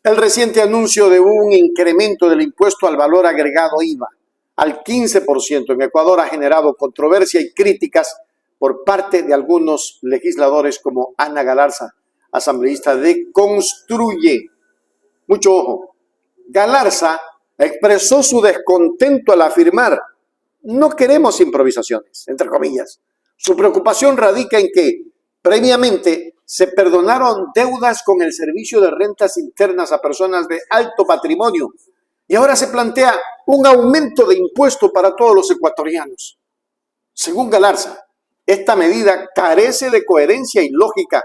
El reciente anuncio de un incremento del impuesto al valor agregado IVA al 15% en Ecuador ha generado controversia y críticas por parte de algunos legisladores como Ana Galarza, asambleísta de Construye. Mucho ojo, Galarza expresó su descontento al afirmar: no queremos improvisaciones, entre comillas. Su preocupación radica en que previamente se perdonaron deudas con el servicio de rentas internas a personas de alto patrimonio y ahora se plantea un aumento de impuesto para todos los ecuatorianos. Según Galarza, esta medida carece de coherencia y lógica,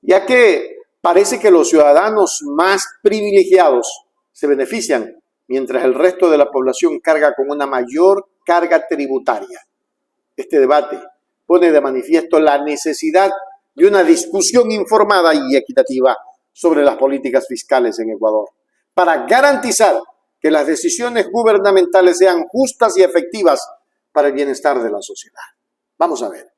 ya que parece que los ciudadanos más privilegiados se benefician, mientras el resto de la población carga con una mayor carga tributaria. Este debate pone de manifiesto la necesidad de una discusión informada y equitativa sobre las políticas fiscales en Ecuador, para garantizar que las decisiones gubernamentales sean justas y efectivas para el bienestar de la sociedad. Vamos a ver.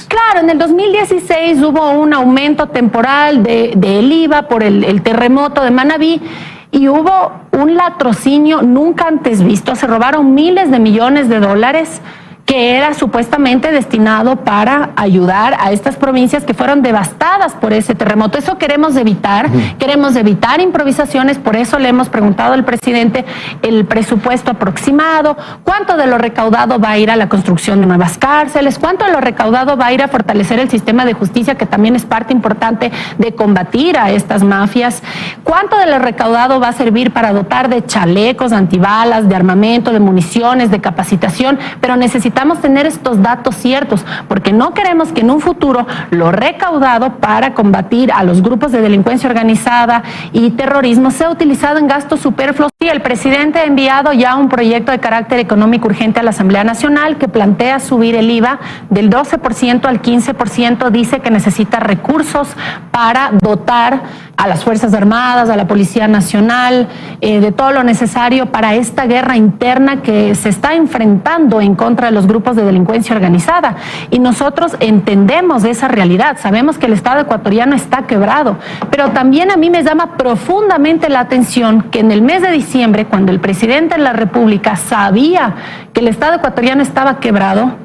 Claro, en el 2016 hubo un aumento temporal del IVA por el terremoto de Manabí y hubo un latrocinio nunca antes visto. Se robaron miles de millones de dólares que era supuestamente destinado para ayudar a estas provincias que fueron devastadas por ese terremoto. Eso queremos evitar improvisaciones, por eso le hemos preguntado al presidente el presupuesto aproximado, cuánto de lo recaudado va a ir a la construcción de nuevas cárceles, cuánto de lo recaudado va a ir a fortalecer el sistema de justicia, que también es parte importante de combatir a estas mafias, cuánto de lo recaudado va a servir para dotar de chalecos antibalas, de armamento, de municiones, de capacitación, pero necesitamos tener estos datos ciertos, porque no queremos que en un futuro lo recaudado para combatir a los grupos de delincuencia organizada y terrorismo sea utilizado en gastos superfluos. Y el presidente ha enviado ya un proyecto de carácter económico urgente a la Asamblea Nacional que plantea subir el IVA del 12% al 15%. Dice que necesita recursos para dotar a las Fuerzas Armadas, a la Policía Nacional, de todo lo necesario para esta guerra interna que se está enfrentando en contra de los grupos de delincuencia organizada. Y nosotros entendemos esa realidad, sabemos que el Estado ecuatoriano está quebrado, pero también a mí me llama profundamente la atención que en el mes de diciembre, cuando el presidente de la República sabía que el Estado ecuatoriano estaba quebrado,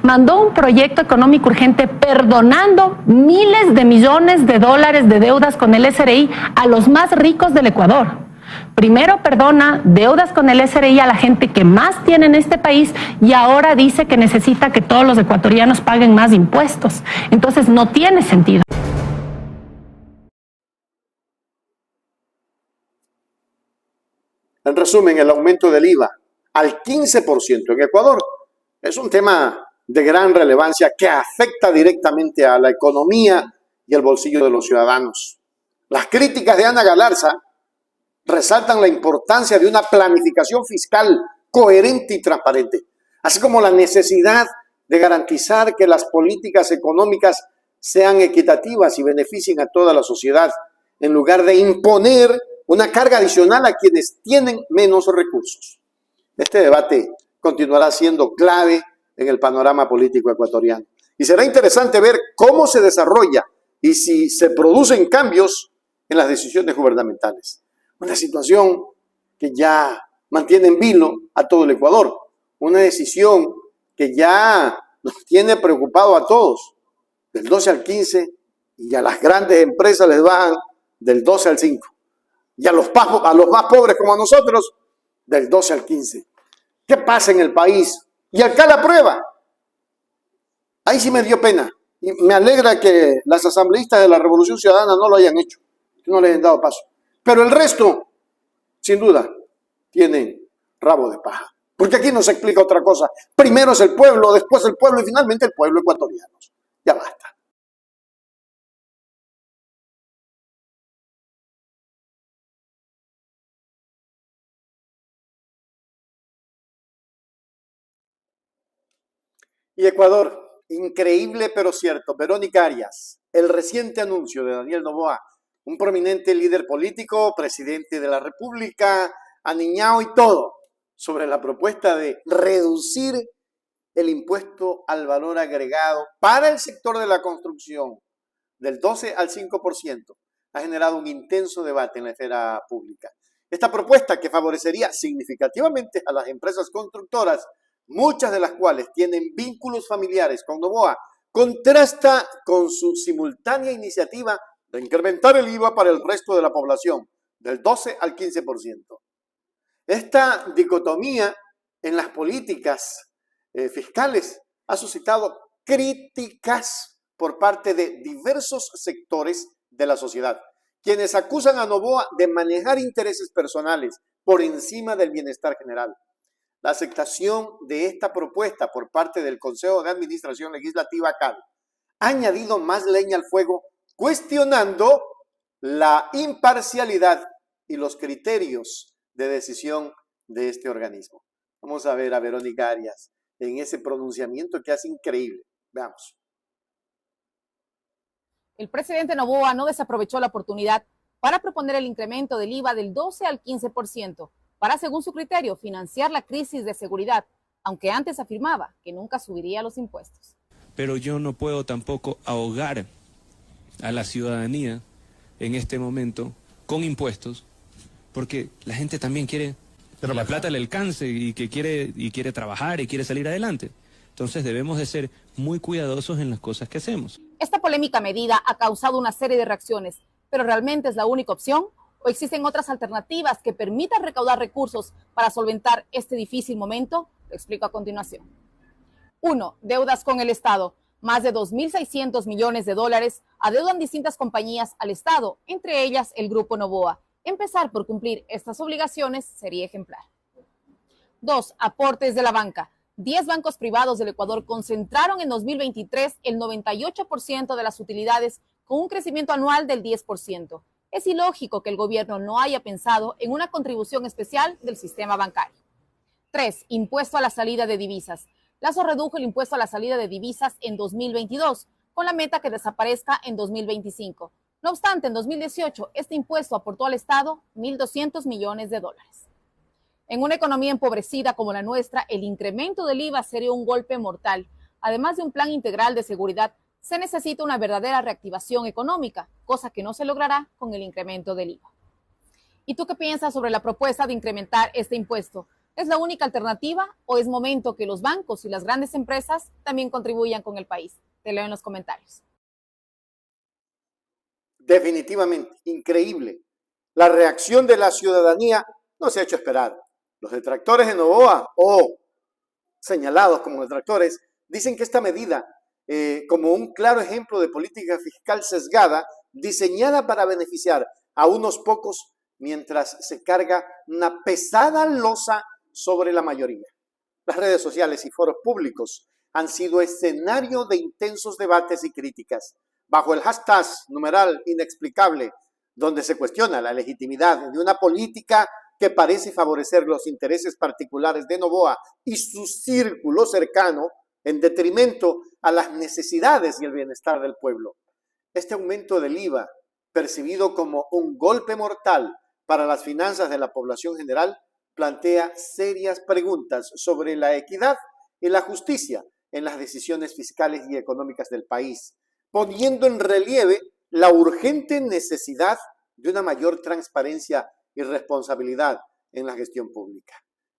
mandó un proyecto económico urgente perdonando miles de millones de dólares de deudas con el SRI a los más ricos del Ecuador. Primero perdona deudas con el SRI a la gente que más tiene en este país y ahora dice que necesita que todos los ecuatorianos paguen más impuestos. Entonces no tiene sentido. En resumen, el aumento del IVA al 15% en Ecuador es un tema de gran relevancia que afecta directamente a la economía y el bolsillo de los ciudadanos. Las críticas de Ana Galarza resaltan la importancia de una planificación fiscal coherente y transparente, así como la necesidad de garantizar que las políticas económicas sean equitativas y beneficien a toda la sociedad, en lugar de imponer una carga adicional a quienes tienen menos recursos. Este debate continuará siendo clave en el panorama político ecuatoriano y será interesante ver cómo se desarrolla y si se producen cambios en las decisiones gubernamentales. Una situación que ya mantiene en vilo a todo el Ecuador, una decisión que ya nos tiene preocupado a todos, del 12 al 15, y a las grandes empresas les bajan del 12 al 5, y a los más pobres como a nosotros, del 12 al 15. ¿Qué pasa en el país? Y acá la prueba. Ahí sí me dio pena, y me alegra que las asambleístas de la Revolución Ciudadana no lo hayan hecho, que no les hayan dado paso. Pero el resto, sin duda, tienen rabo de paja. Porque aquí no se explica otra cosa. Primero es el pueblo, después el pueblo y finalmente el pueblo ecuatoriano. Ya basta. Y Ecuador, increíble pero cierto. Verónica Arias, el reciente anuncio de Daniel Noboa, un prominente líder político, presidente de la República, aniñado y todo, sobre la propuesta de reducir el impuesto al valor agregado para el sector de la construcción del 12 al 5%, ha generado un intenso debate en la esfera pública. Esta propuesta, que favorecería significativamente a las empresas constructoras, muchas de las cuales tienen vínculos familiares con Noboa, contrasta con su simultánea iniciativa de incrementar el IVA para el resto de la población, del 12 al 15%. Esta dicotomía en las políticas fiscales ha suscitado críticas por parte de diversos sectores de la sociedad, quienes acusan a Noboa de manejar intereses personales por encima del bienestar general. La aceptación de esta propuesta por parte del Consejo de Administración Legislativa CAL ha añadido más leña al fuego, cuestionando la imparcialidad y los criterios de decisión de este organismo. Vamos a ver a Verónica Arias en ese pronunciamiento que hace increíble. Veamos. El presidente Noboa no desaprovechó la oportunidad para proponer el incremento del IVA del 12 al 15%, para, según su criterio, financiar la crisis de seguridad, aunque antes afirmaba que nunca subiría los impuestos. Pero yo no puedo tampoco ahogar a la ciudadanía en este momento con impuestos, porque la gente también quiere que la plata le alcance y quiere trabajar y quiere salir adelante. Entonces debemos de ser muy cuidadosos en las cosas que hacemos. Esta polémica medida ha causado una serie de reacciones, pero ¿realmente es la única opción? ¿O existen otras alternativas que permitan recaudar recursos para solventar este difícil momento? Lo explico a continuación. 1. Deudas con el Estado. Más de 2.600 millones de dólares adeudan distintas compañías al Estado, entre ellas el Grupo Noboa. Empezar por cumplir estas obligaciones sería ejemplar. 2. Aportes de la banca. 10 bancos privados del Ecuador concentraron en 2023 el 98% de las utilidades, con un crecimiento anual del 10%. Es ilógico que el gobierno no haya pensado en una contribución especial del sistema bancario. 3. Impuesto a la salida de divisas. Lazo redujo el impuesto a la salida de divisas en 2022, con la meta que desaparezca en 2025. No obstante, en 2018, este impuesto aportó al Estado 1.200 millones de dólares. En una economía empobrecida como la nuestra, el incremento del IVA sería un golpe mortal. Además de un plan integral de seguridad, se necesita una verdadera reactivación económica, cosa que no se logrará con el incremento del IVA. ¿Y tú qué piensas sobre la propuesta de incrementar este impuesto? ¿Es la única alternativa o es momento que los bancos y las grandes empresas también contribuyan con el país? Te leo en los comentarios. Definitivamente, increíble. La reacción de la ciudadanía no se ha hecho esperar. Los detractores de Noboa, o señalados como detractores, dicen que esta medida, como un claro ejemplo de política fiscal sesgada, diseñada para beneficiar a unos pocos, mientras se carga una pesada losa sobre la mayoría. Las redes sociales y foros públicos han sido escenario de intensos debates y críticas, bajo el hashtag #inexplicable, donde se cuestiona la legitimidad de una política que parece favorecer los intereses particulares de Noboa y su círculo cercano en detrimento a las necesidades y el bienestar del pueblo. Este aumento del IVA, percibido como un golpe mortal para las finanzas de la población general, plantea serias preguntas sobre la equidad y la justicia en las decisiones fiscales y económicas del país, poniendo en relieve la urgente necesidad de una mayor transparencia y responsabilidad en la gestión pública.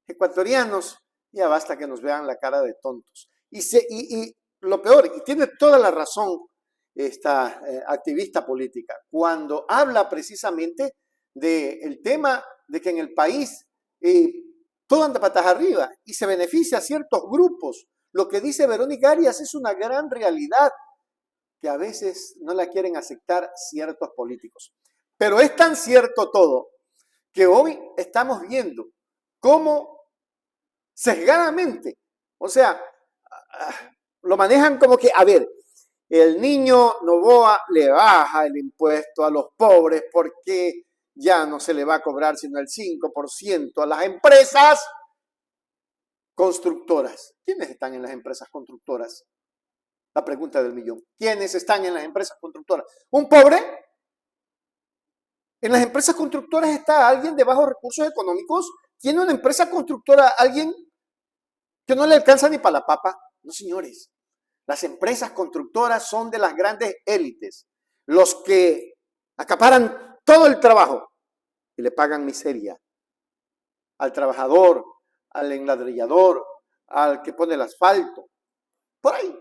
Ecuatorianos, ya basta que nos vean la cara de tontos. Y lo peor, y tiene toda la razón esta activista política, cuando habla precisamente del tema de que en el país todo anda patas arriba y se beneficia a ciertos grupos. Lo que dice Verónica Arias es una gran realidad que a veces no la quieren aceptar ciertos políticos. Pero es tan cierto todo que hoy estamos viendo cómo sesgadamente, o sea, lo manejan como que, a ver, el niño Noboa le baja el impuesto a los pobres porque ya no se le va a cobrar sino el 5% a las empresas constructoras. ¿Quiénes están en las empresas constructoras? La pregunta del millón. ¿Quiénes están en las empresas constructoras? ¿Un pobre? En las empresas constructoras está alguien de bajos recursos económicos. ¿Tiene una empresa constructora alguien que no le alcanza ni para la papa? No, señores. Las empresas constructoras son de las grandes élites. Los que Acaparan todo el trabajo y le pagan miseria al trabajador, al enladrillador, al que pone el asfalto, por ahí.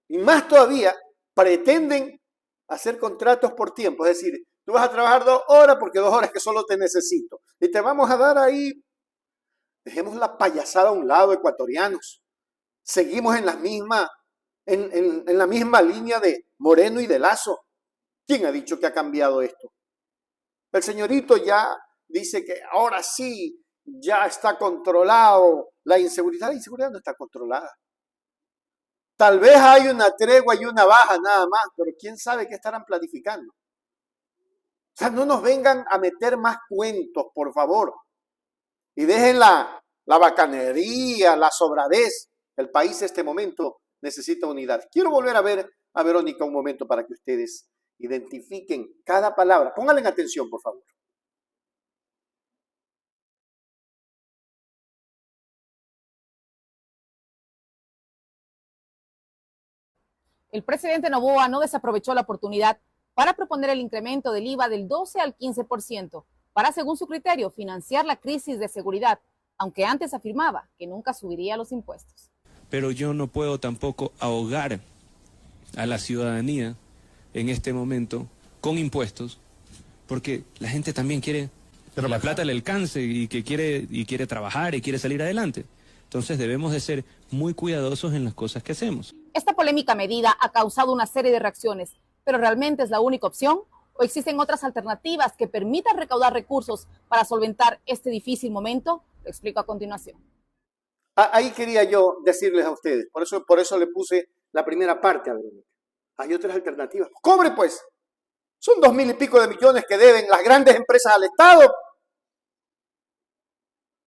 Y más todavía, pretenden hacer contratos por tiempo, es decir, tú vas a trabajar 2 horas porque 2 horas que solo te necesito. Y te vamos a dar ahí, dejemos la payasada a un lado, ecuatorianos. Seguimos en la misma línea de Moreno y de Lazo. ¿Quién ha dicho que ha cambiado esto? El señorito ya dice que ahora sí, ya está controlado la inseguridad. La inseguridad no está controlada. Tal vez hay una tregua y una baja nada más, pero quién sabe qué estarán planificando. O sea, no nos vengan a meter más cuentos, por favor. Y dejen la bacanería, la sobradez. El país en este momento necesita unidad. Quiero volver a ver a Verónica un momento para que ustedes identifiquen cada palabra. Pónganle atención, por favor. El presidente Noboa no desaprovechó la oportunidad para proponer el incremento del IVA del 12 al 15%, para, según su criterio, financiar la crisis de seguridad, aunque antes afirmaba que nunca subiría los impuestos. Pero yo no puedo tampoco ahogar a la ciudadanía en este momento con impuestos, porque la gente también quiere que la plata le alcance y quiere trabajar y quiere salir adelante. Entonces debemos de ser muy cuidadosos en las cosas que hacemos. Esta polémica medida ha causado una serie de reacciones, pero ¿realmente es la única opción? ¿O existen otras alternativas que permitan recaudar recursos para solventar este difícil momento? Lo explico a continuación. Ahí quería yo decirles a ustedes, por eso le puse la primera parte a Verónica. Hay otras alternativas. ¡Cobre pues! Son 2.000 y pico de millones que deben las grandes empresas al Estado.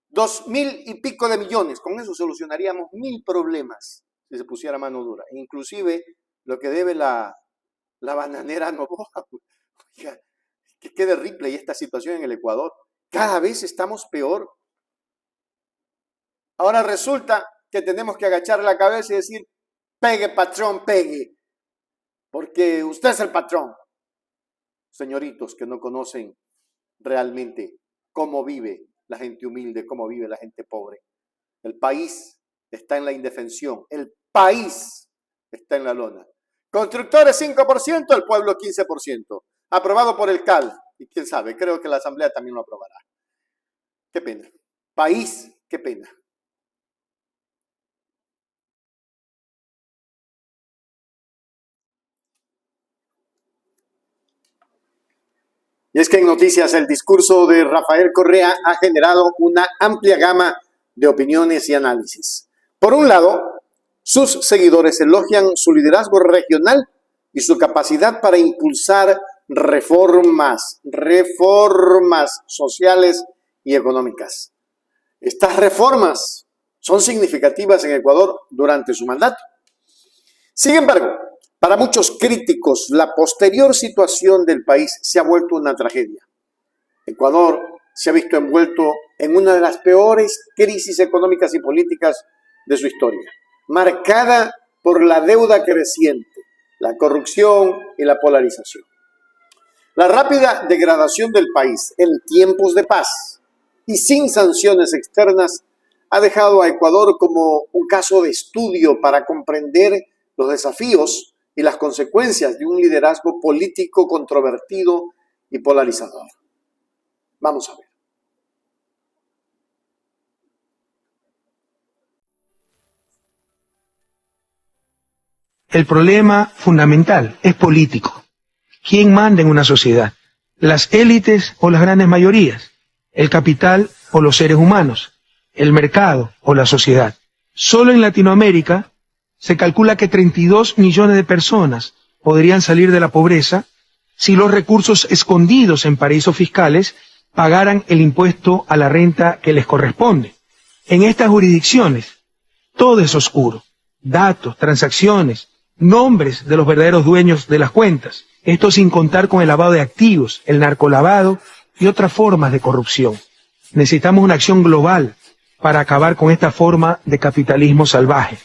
2.000 y pico de millones. Con eso solucionaríamos 1.000 problemas si se pusiera mano dura. Inclusive lo que debe la bananera Noboa. Oiga, que quede Ripley esta situación en el Ecuador. Cada vez estamos peor. Ahora resulta que tenemos que agachar la cabeza y decir, pegue patrón, pegue. Porque usted es el patrón. Señoritos que no conocen realmente cómo vive la gente humilde, cómo vive la gente pobre. El país está en la indefensión. El país está en la lona. Constructores 5%, el pueblo 15%. Aprobado por el CAL. Y quién sabe, creo que la Asamblea también lo aprobará. Qué pena. País, qué pena. Y es que en noticias el discurso de Rafael Correa ha generado una amplia gama de opiniones y análisis. Por un lado, sus seguidores elogian su liderazgo regional y su capacidad para impulsar reformas sociales y económicas. Estas reformas son significativas en Ecuador durante su mandato. Sin embargo, para muchos críticos, la posterior situación del país se ha vuelto una tragedia. Ecuador se ha visto envuelto en una de las peores crisis económicas y políticas de su historia, marcada por la deuda creciente, la corrupción y la polarización. La rápida degradación del país en tiempos de paz y sin sanciones externas ha dejado a Ecuador como un caso de estudio para comprender los desafíos y las consecuencias de un liderazgo político controvertido y polarizador. Vamos a ver. El problema fundamental es político. ¿Quién manda en una sociedad? ¿Las élites o las grandes mayorías? ¿El capital o los seres humanos? ¿El mercado o la sociedad? Solo en Latinoamérica se calcula que 32 millones de personas podrían salir de la pobreza si los recursos escondidos en paraísos fiscales pagaran el impuesto a la renta que les corresponde. En estas jurisdicciones, todo es oscuro. Datos, transacciones, nombres de los verdaderos dueños de las cuentas. Esto sin contar con el lavado de activos, el narcolavado y otras formas de corrupción. Necesitamos una acción global para acabar con esta forma de capitalismo salvaje.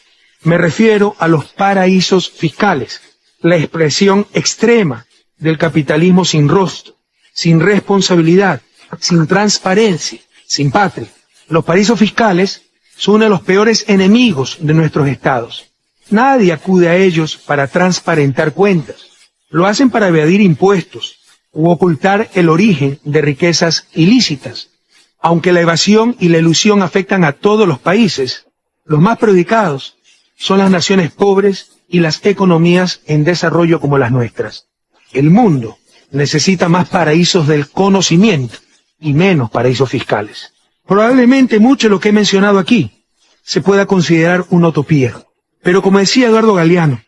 Me refiero a los paraísos fiscales, la expresión extrema del capitalismo sin rostro, sin responsabilidad, sin transparencia, sin patria. Los paraísos fiscales son uno de los peores enemigos de nuestros estados. Nadie acude a ellos para transparentar cuentas. Lo hacen para evadir impuestos u ocultar el origen de riquezas ilícitas. Aunque la evasión y la elusión afectan a todos los países, los más perjudicados son las naciones pobres y las economías en desarrollo como las nuestras. El mundo necesita más paraísos del conocimiento y menos paraísos fiscales. Probablemente mucho de lo que he mencionado aquí se pueda considerar una utopía. Pero como decía Eduardo Galeano,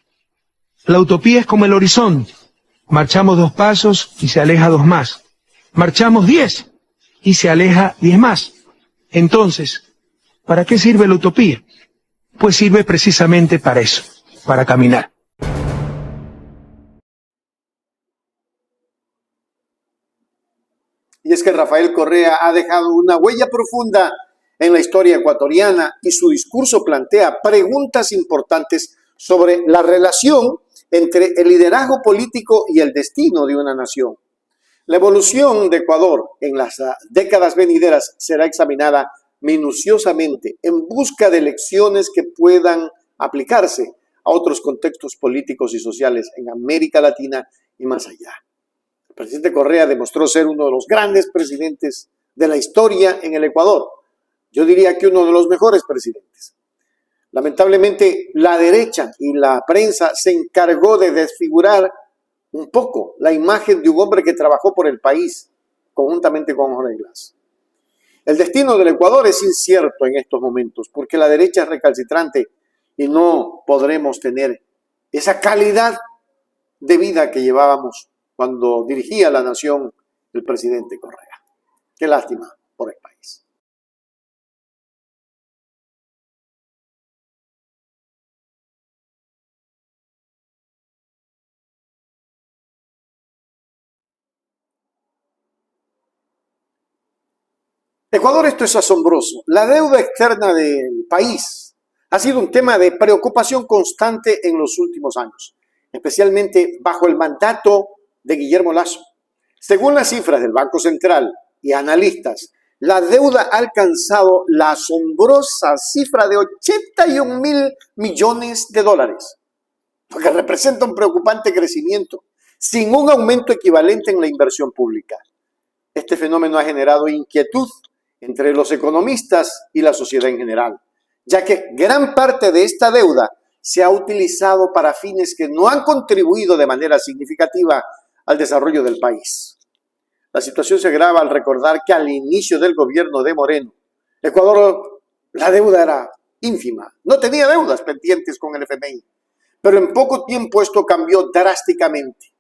la utopía es como el horizonte. Marchamos 2 pasos y se aleja 2 más. Marchamos 10 y se aleja 10 más. Entonces, ¿para qué sirve la utopía? Pues sirve precisamente para eso, para caminar. Y es que Rafael Correa ha dejado una huella profunda en la historia ecuatoriana y su discurso plantea preguntas importantes sobre la relación entre el liderazgo político y el destino de una nación. La evolución de Ecuador en las décadas venideras será examinada minuciosamente en busca de lecciones que puedan aplicarse a otros contextos políticos y sociales en América Latina y más allá. El presidente Correa demostró ser uno de los grandes presidentes de la historia en el Ecuador. Yo diría que uno de los mejores presidentes. Lamentablemente, la derecha y la prensa se encargó de desfigurar un poco la imagen de un hombre que trabajó por el país conjuntamente con Jorge Glass. El destino del Ecuador es incierto en estos momentos porque la derecha es recalcitrante y no podremos tener esa calidad de vida que llevábamos cuando dirigía la nación el presidente Correa. Qué lástima por el país. Ecuador, esto es asombroso. La deuda externa del país ha sido un tema de preocupación constante en los últimos años, especialmente bajo el mandato de Guillermo Lasso. Según las cifras del Banco Central y analistas, la deuda ha alcanzado la asombrosa cifra de 81.000 millones de dólares, lo que representa un preocupante crecimiento, sin un aumento equivalente en la inversión pública. Este fenómeno ha generado inquietud entre los economistas y la sociedad en general, ya que gran parte de esta deuda se ha utilizado para fines que no han contribuido de manera significativa al desarrollo del país. La situación se agrava al recordar que al inicio del gobierno de Moreno, Ecuador, la deuda era ínfima, no tenía deudas pendientes con el FMI, pero en poco tiempo esto cambió drásticamente,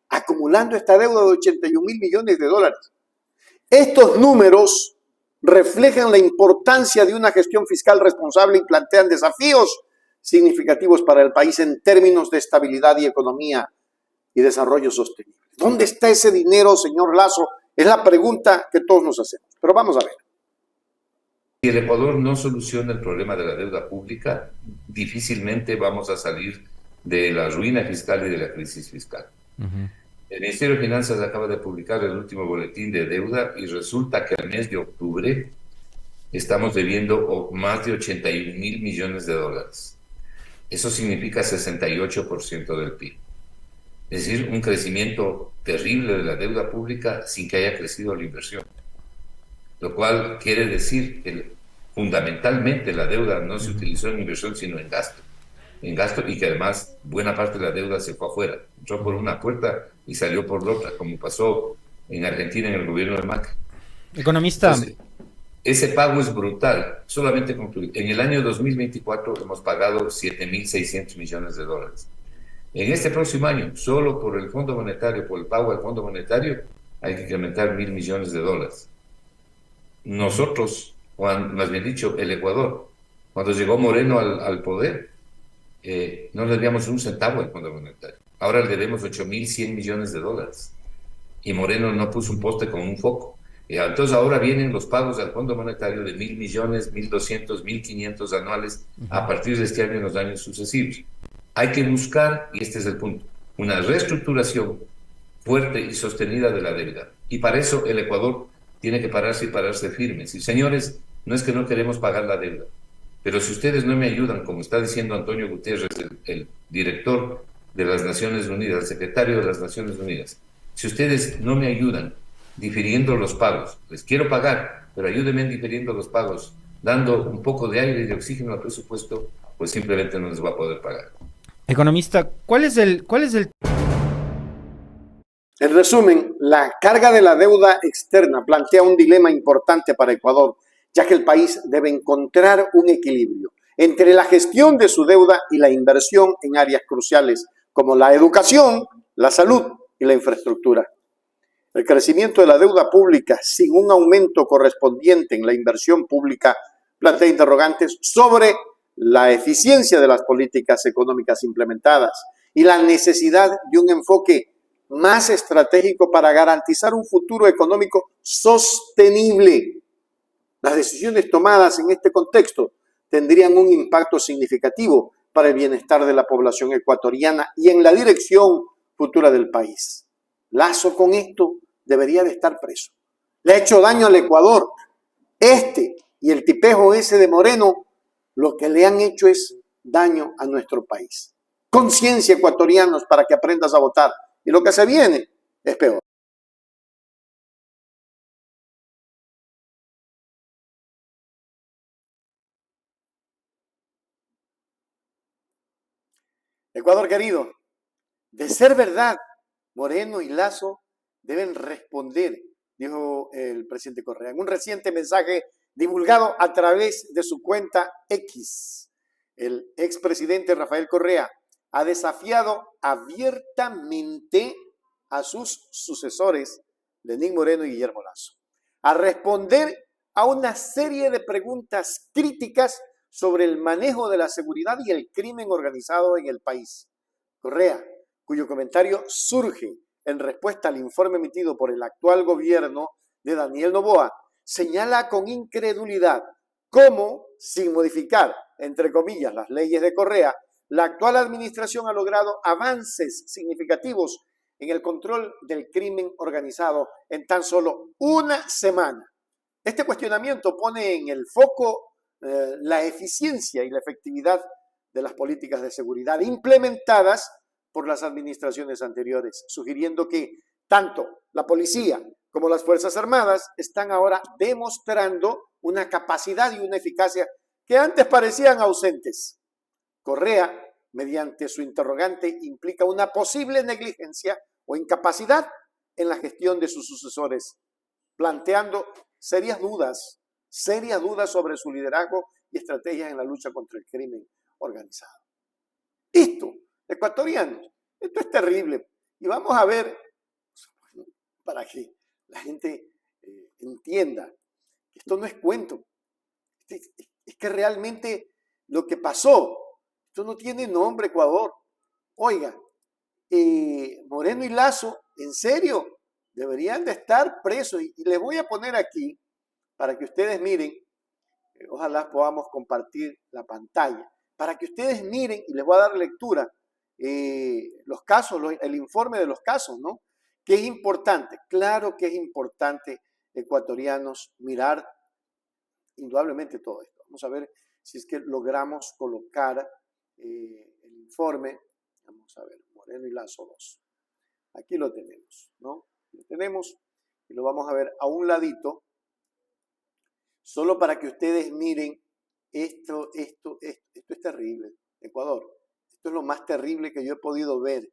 acumulando esta deuda de 81.000 millones de dólares. Estos números reflejan la importancia de una gestión fiscal responsable y plantean desafíos significativos para el país en términos de estabilidad y economía y desarrollo sostenible. ¿Dónde está ese dinero, señor Lasso? Es la pregunta que todos nos hacemos. Pero vamos a ver. Si el Ecuador no soluciona el problema de la deuda pública, difícilmente vamos a salir de la ruina fiscal y de la crisis fiscal. El Ministerio de Finanzas acaba de publicar el último boletín de deuda y resulta que al mes de octubre estamos debiendo más de 81.000 millones de dólares. Eso significa 68% del PIB. Es decir, un crecimiento terrible de la deuda pública sin que haya crecido la inversión. Lo cual quiere decir que fundamentalmente la deuda no se utilizó en inversión sino en gasto. Y que además buena parte de la deuda se fue afuera. Entró por una puerta y salió por la otra, como pasó en Argentina en el gobierno de Macri. Economista. Entonces, ese pago es brutal. Solamente concluir. En el año 2024 hemos pagado 7.600 millones de dólares. En este próximo año, solo por el Fondo Monetario, por el pago al Fondo Monetario, hay que incrementar 1.000 millones de dólares. Nosotros, más bien dicho, el Ecuador, cuando llegó Moreno al poder, no le debíamos un centavo al Fondo Monetario. Ahora le debemos 8.100 millones de dólares. Y Moreno no puso un poste con un foco. Entonces ahora vienen los pagos al Fondo Monetario de 1.000 millones, 1.200, 1.500 anuales a partir de este año y en los años sucesivos. Hay que buscar, y este es el punto, una reestructuración fuerte y sostenida de la deuda. Y para eso el Ecuador tiene que pararse y pararse firmes. Y señores, no es que no queremos pagar la deuda, pero si ustedes no me ayudan, como está diciendo Antonio Guterres, el director de las Naciones Unidas, el secretario de las Naciones Unidas, si ustedes no me ayudan difiriendo los pagos, les quiero pagar, pero ayúdenme en difiriendo los pagos, dando un poco de aire y de oxígeno al presupuesto, pues simplemente no les va a poder pagar. Economista, ¿cuál es el En resumen, la carga de la deuda externa plantea un dilema importante para Ecuador, ya que el país debe encontrar un equilibrio entre la gestión de su deuda y la inversión en áreas cruciales como la educación, la salud y la infraestructura. El crecimiento de la deuda pública sin un aumento correspondiente en la inversión pública plantea interrogantes sobre la eficiencia de las políticas económicas implementadas y la necesidad de un enfoque más estratégico para garantizar un futuro económico sostenible. Las decisiones tomadas en este contexto tendrían un impacto significativo para el bienestar de la población ecuatoriana y en la dirección futura del país. Lazo con esto debería de estar preso. Le ha hecho daño al Ecuador. Este y el tipejo ese de Moreno, lo que le han hecho es daño a nuestro país. Conciencia, ecuatorianos, para que aprendas a votar. Y lo que se viene es peor. Ecuador querido, de ser verdad, Moreno y Lazo deben responder, dijo el presidente Correa, en un reciente mensaje divulgado a través de su cuenta X. El expresidente Rafael Correa ha desafiado abiertamente a sus sucesores, Lenín Moreno y Guillermo Lazo, a responder a una serie de preguntas críticas sobre el manejo de la seguridad y el crimen organizado en el país. Correa, cuyo comentario surge en respuesta al informe emitido por el actual gobierno de Daniel Noboa, señala con incredulidad cómo, sin modificar, entre comillas, las leyes de Correa, la actual administración ha logrado avances significativos en el control del crimen organizado en tan solo una semana. Este cuestionamiento pone en el foco la eficiencia y la efectividad de las políticas de seguridad implementadas por las administraciones anteriores, sugiriendo que tanto la policía como las Fuerzas Armadas están ahora demostrando una capacidad y una eficacia que antes parecían ausentes. Correa, mediante su interrogante, implica una posible negligencia o incapacidad en la gestión de sus sucesores, planteando serias dudas sobre su liderazgo y estrategias en la lucha contra el crimen organizado. Esto, ecuatorianos, esto es terrible. Y vamos a ver, para que la gente entienda, que esto no es cuento. Es que realmente lo que pasó, esto no tiene nombre, Ecuador. Oiga, Moreno y Lazo, en serio, deberían de estar presos. Y les voy a poner aquí, para que ustedes miren, ojalá podamos compartir la pantalla, para que ustedes miren, y les voy a dar lectura, los casos, el informe de los casos, ¿no? Que es importante, claro que es importante, ecuatorianos, mirar indudablemente todo esto. Vamos a ver si es que logramos colocar el informe. Vamos a ver, Moreno y Lazo 2. Aquí lo tenemos, ¿no? Lo tenemos y lo vamos a ver a un ladito, solo para que ustedes miren esto es terrible, Ecuador. Esto es lo más terrible que yo he podido ver.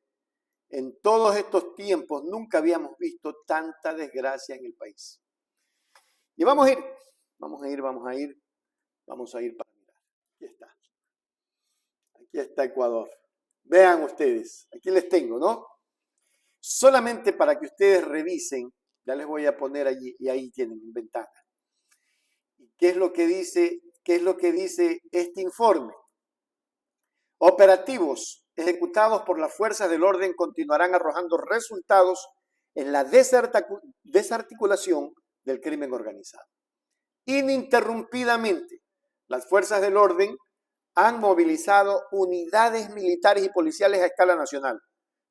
En todos estos tiempos nunca habíamos visto tanta desgracia en el país. Y vamos a ir para mirar. Aquí está Ecuador. Vean ustedes, aquí les tengo, ¿no? Solamente para que ustedes revisen, ya les voy a poner allí y ahí tienen ventana. ¿Qué es lo que dice este informe? Operativos ejecutados por las fuerzas del orden continuarán arrojando resultados en la desarticulación del crimen organizado. Ininterrumpidamente, las fuerzas del orden han movilizado unidades militares y policiales a escala nacional,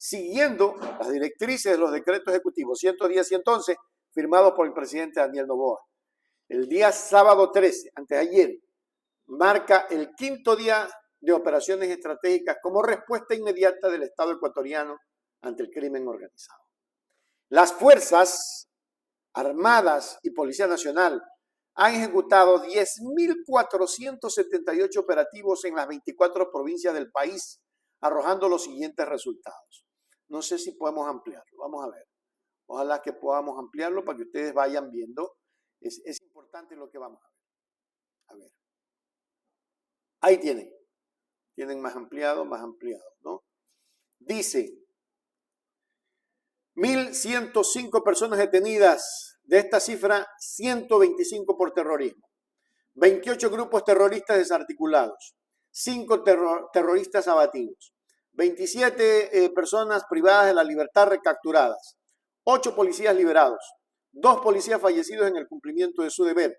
siguiendo las directrices de los decretos ejecutivos 110 y 111 firmados por el presidente Daniel Noboa. El día sábado 13, antes de ayer, marca el 5º día de operaciones estratégicas como respuesta inmediata del Estado ecuatoriano ante el crimen organizado. Las Fuerzas Armadas y Policía Nacional han ejecutado 10.478 operativos en las 24 provincias del país, arrojando los siguientes resultados. No sé si podemos ampliarlo, vamos a ver. Ojalá que podamos ampliarlo para que ustedes vayan viendo. Es importante lo que vamos a ver. A ver. Ahí tienen. Tienen más ampliado, ¿no? Dice, 1.105 personas detenidas. De esta cifra, 125 por terrorismo. 28 grupos terroristas desarticulados. 5 terroristas abatidos. 27 personas privadas de la libertad recapturadas. 8 policías liberados. 2 policías fallecidos en el cumplimiento de su deber.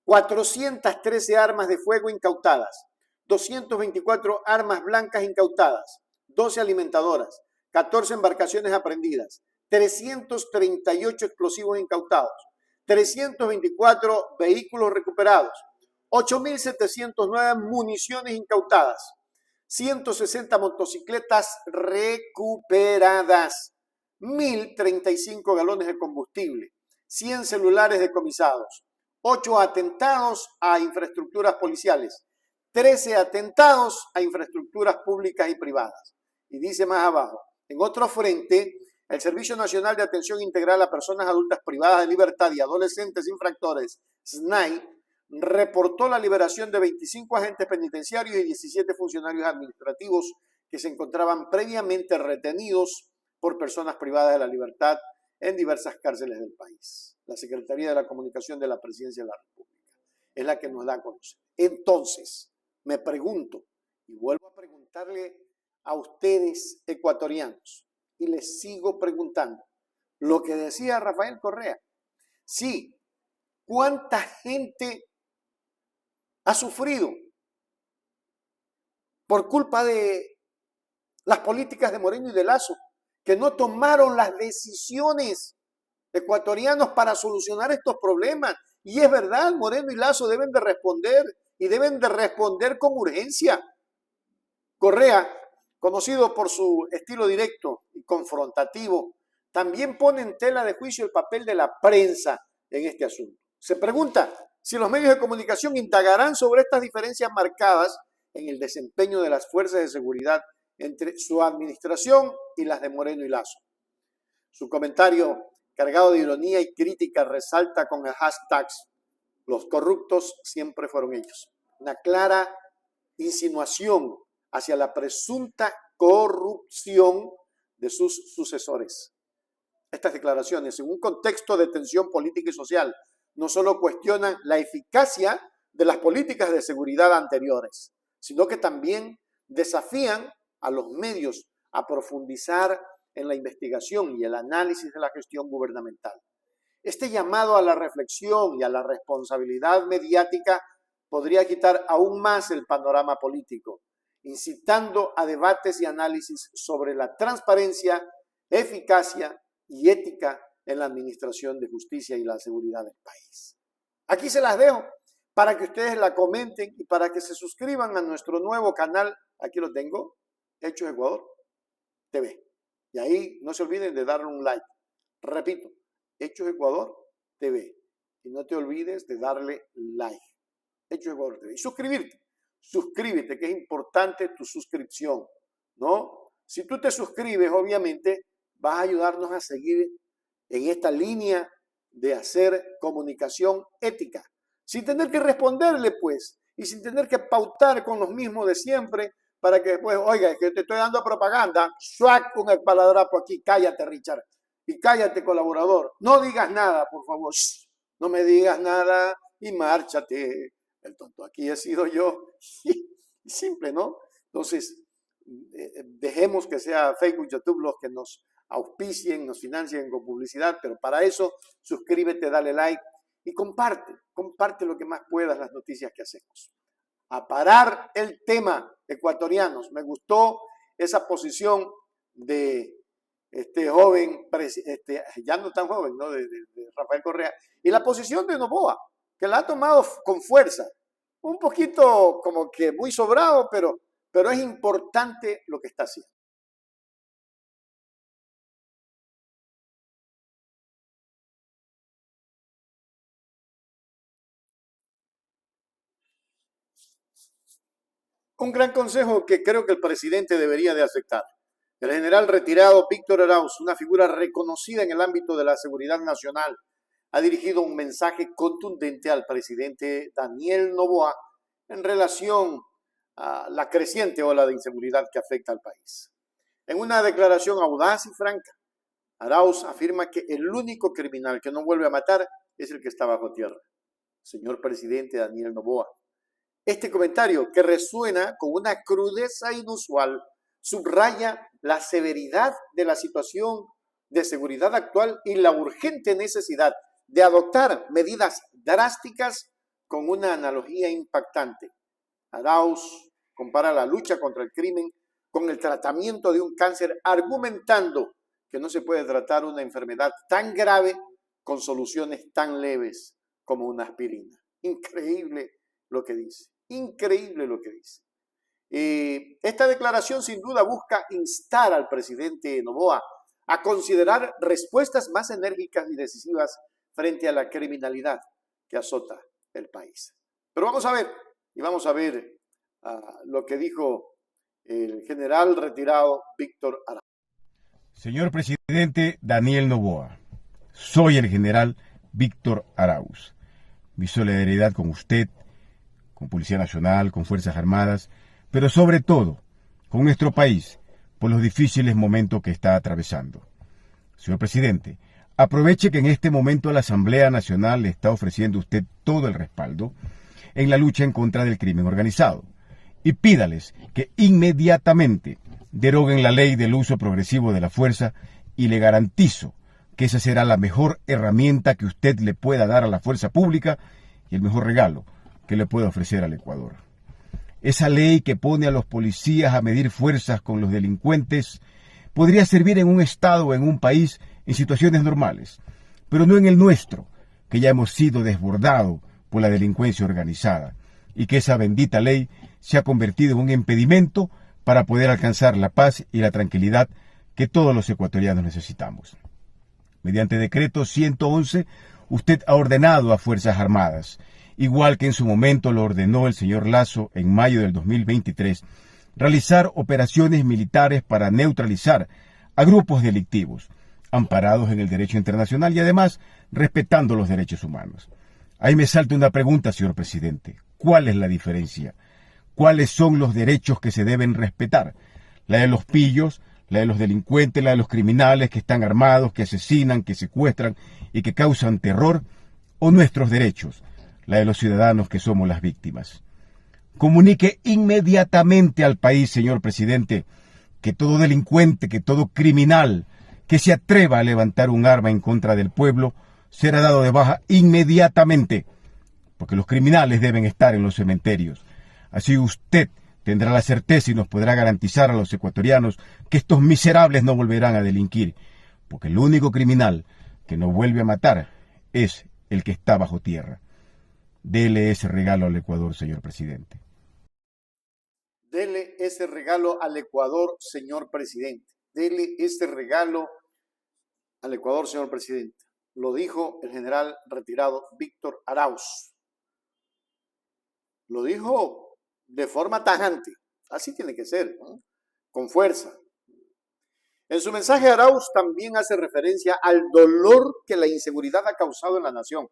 413 armas de fuego incautadas. 224 armas blancas incautadas. 12 alimentadoras. 14 embarcaciones aprehendidas. 338 explosivos incautados, 324 vehículos recuperados, 8.709 municiones incautadas, 160 motocicletas recuperadas, 1.035 galones de combustible, 100 celulares decomisados, 8 atentados a infraestructuras policiales, 13 atentados a infraestructuras públicas y privadas. Y dice más abajo, en otro frente, el Servicio Nacional de Atención Integral a Personas Adultas Privadas de Libertad y Adolescentes Infractores, SNAI, reportó la liberación de 25 agentes penitenciarios y 17 funcionarios administrativos que se encontraban previamente retenidos por personas privadas de la libertad en diversas cárceles del país. La Secretaría de la Comunicación de la Presidencia de la República es la que nos da a conocer. Entonces, me pregunto, y vuelvo a preguntarle a ustedes ecuatorianos, y les sigo preguntando, lo que decía Rafael Correa, sí, ¿cuánta gente ha sufrido por culpa de las políticas de Moreno y de Lasso, que no tomaron las decisiones ecuatorianos para solucionar estos problemas? Y es verdad, Moreno y Lasso deben de responder, y deben de responder con urgencia. Correa, conocido por su estilo directo y confrontativo, también pone en tela de juicio el papel de la prensa en este asunto. Se pregunta si los medios de comunicación indagarán sobre estas diferencias marcadas en el desempeño de las fuerzas de seguridad entre su administración y las de Moreno y Lasso. Su comentario, cargado de ironía y crítica, resalta con el hashtag "los corruptos siempre fueron ellos". Una clara insinuación hacia la presunta corrupción de sus sucesores. Estas declaraciones, en un contexto de tensión política y social, no solo cuestionan la eficacia de las políticas de seguridad anteriores, sino que también desafían a los medios a profundizar en la investigación y el análisis de la gestión gubernamental. Este llamado a la reflexión y a la responsabilidad mediática podría quitar aún más el panorama político, incitando a debates y análisis sobre la transparencia, eficacia y ética en la administración de justicia y la seguridad del país. Aquí se las dejo para que ustedes la comenten y para que se suscriban a nuestro nuevo canal. Aquí lo tengo, Hechos Ecuador TV. Y ahí no se olviden de darle un like. Repito, Hechos Ecuador TV. Y no te olvides de darle like. Hechos Ecuador TV. Y suscribirte. Suscríbete, que es importante tu suscripción, ¿no? Si tú te suscribes, obviamente, vas a ayudarnos a seguir en esta línea de hacer comunicación ética, sin tener que responderle, pues, y sin tener que pautar con los mismos de siempre, para que después, oiga, que te estoy dando propaganda, ¡shuac! Con el paladrapo aquí, cállate, Richard, y cállate, colaborador, no digas nada, por favor, shh, no me digas nada y márchate. El tonto aquí he sido yo. Simple, ¿no? Entonces, dejemos que sea Facebook, YouTube los que nos auspicien, nos financien con publicidad, pero para eso suscríbete, dale like y comparte lo que más puedas las noticias que hacemos. A parar el tema, ecuatorianos. Me gustó esa posición de este joven, ya no tan joven, ¿no? De Rafael Correa, y la posición de Noboa, que la ha tomado con fuerza, un poquito como que muy sobrado, pero es importante lo que está haciendo. Un gran consejo que creo que el presidente debería de aceptar. El general retirado Víctor Arauz, una figura reconocida en el ámbito de la seguridad nacional, ha dirigido un mensaje contundente al presidente Daniel Noboa en relación a la creciente ola de inseguridad que afecta al país. En una declaración audaz y franca, Arauz afirma que el único criminal que no vuelve a matar es el que está bajo tierra. Señor presidente Daniel Noboa, este comentario, que resuena con una crudeza inusual, subraya la severidad de la situación de seguridad actual y la urgente necesidad de adoptar medidas drásticas con una analogía impactante. Arauz compara la lucha contra el crimen con el tratamiento de un cáncer, argumentando que no se puede tratar una enfermedad tan grave con soluciones tan leves como una aspirina. Increíble lo que dice. Increíble lo que dice. Esta declaración sin duda busca instar al presidente Noboa a considerar respuestas más enérgicas y decisivas frente a la criminalidad que azota el país. Pero vamos a ver lo que dijo el general retirado Víctor Arauz. Señor presidente Daniel Noboa, soy el general Víctor Arauz. Mi solidaridad con usted, con Policía Nacional, con Fuerzas Armadas, pero sobre todo con nuestro país por los difíciles momentos que está atravesando. Señor presidente, aproveche que en este momento la Asamblea Nacional le está ofreciendo a usted todo el respaldo en la lucha en contra del crimen organizado y pídales que inmediatamente deroguen la ley del uso progresivo de la fuerza y le garantizo que esa será la mejor herramienta que usted le pueda dar a la fuerza pública y el mejor regalo que le pueda ofrecer al Ecuador. Esa ley que pone a los policías a medir fuerzas con los delincuentes podría servir en un estado o en un país en situaciones normales, pero no en el nuestro, que ya hemos sido desbordados por la delincuencia organizada y que esa bendita ley se ha convertido en un impedimento para poder alcanzar la paz y la tranquilidad que todos los ecuatorianos necesitamos. Mediante decreto 111, usted ha ordenado a Fuerzas Armadas, igual que en su momento lo ordenó el señor Lasso en mayo del 2023, realizar operaciones militares para neutralizar a grupos delictivos, amparados en el derecho internacional y además respetando los derechos humanos. Ahí me salta una pregunta, señor presidente. ¿Cuál es la diferencia? ¿Cuáles son los derechos que se deben respetar? ¿La de los pillos, la de los delincuentes, la de los criminales que están armados, que asesinan, que secuestran y que causan terror? ¿O nuestros derechos, la de los ciudadanos que somos las víctimas? Comunique inmediatamente al país, señor presidente, que todo delincuente, que todo criminal que se atreva a levantar un arma en contra del pueblo será dado de baja inmediatamente, porque los criminales deben estar en los cementerios. Así usted tendrá la certeza y nos podrá garantizar a los ecuatorianos que estos miserables no volverán a delinquir, porque el único criminal que no vuelve a matar es el que está bajo tierra. Dele ese regalo al Ecuador, señor presidente. Dele ese regalo al Ecuador, señor presidente. Dele ese regalo al Ecuador, señor presidente. Lo dijo el general retirado Víctor Arauz. Lo dijo de forma tajante. Así tiene que ser, ¿no? Con fuerza. En su mensaje, Arauz también hace referencia al dolor que la inseguridad ha causado en la nación,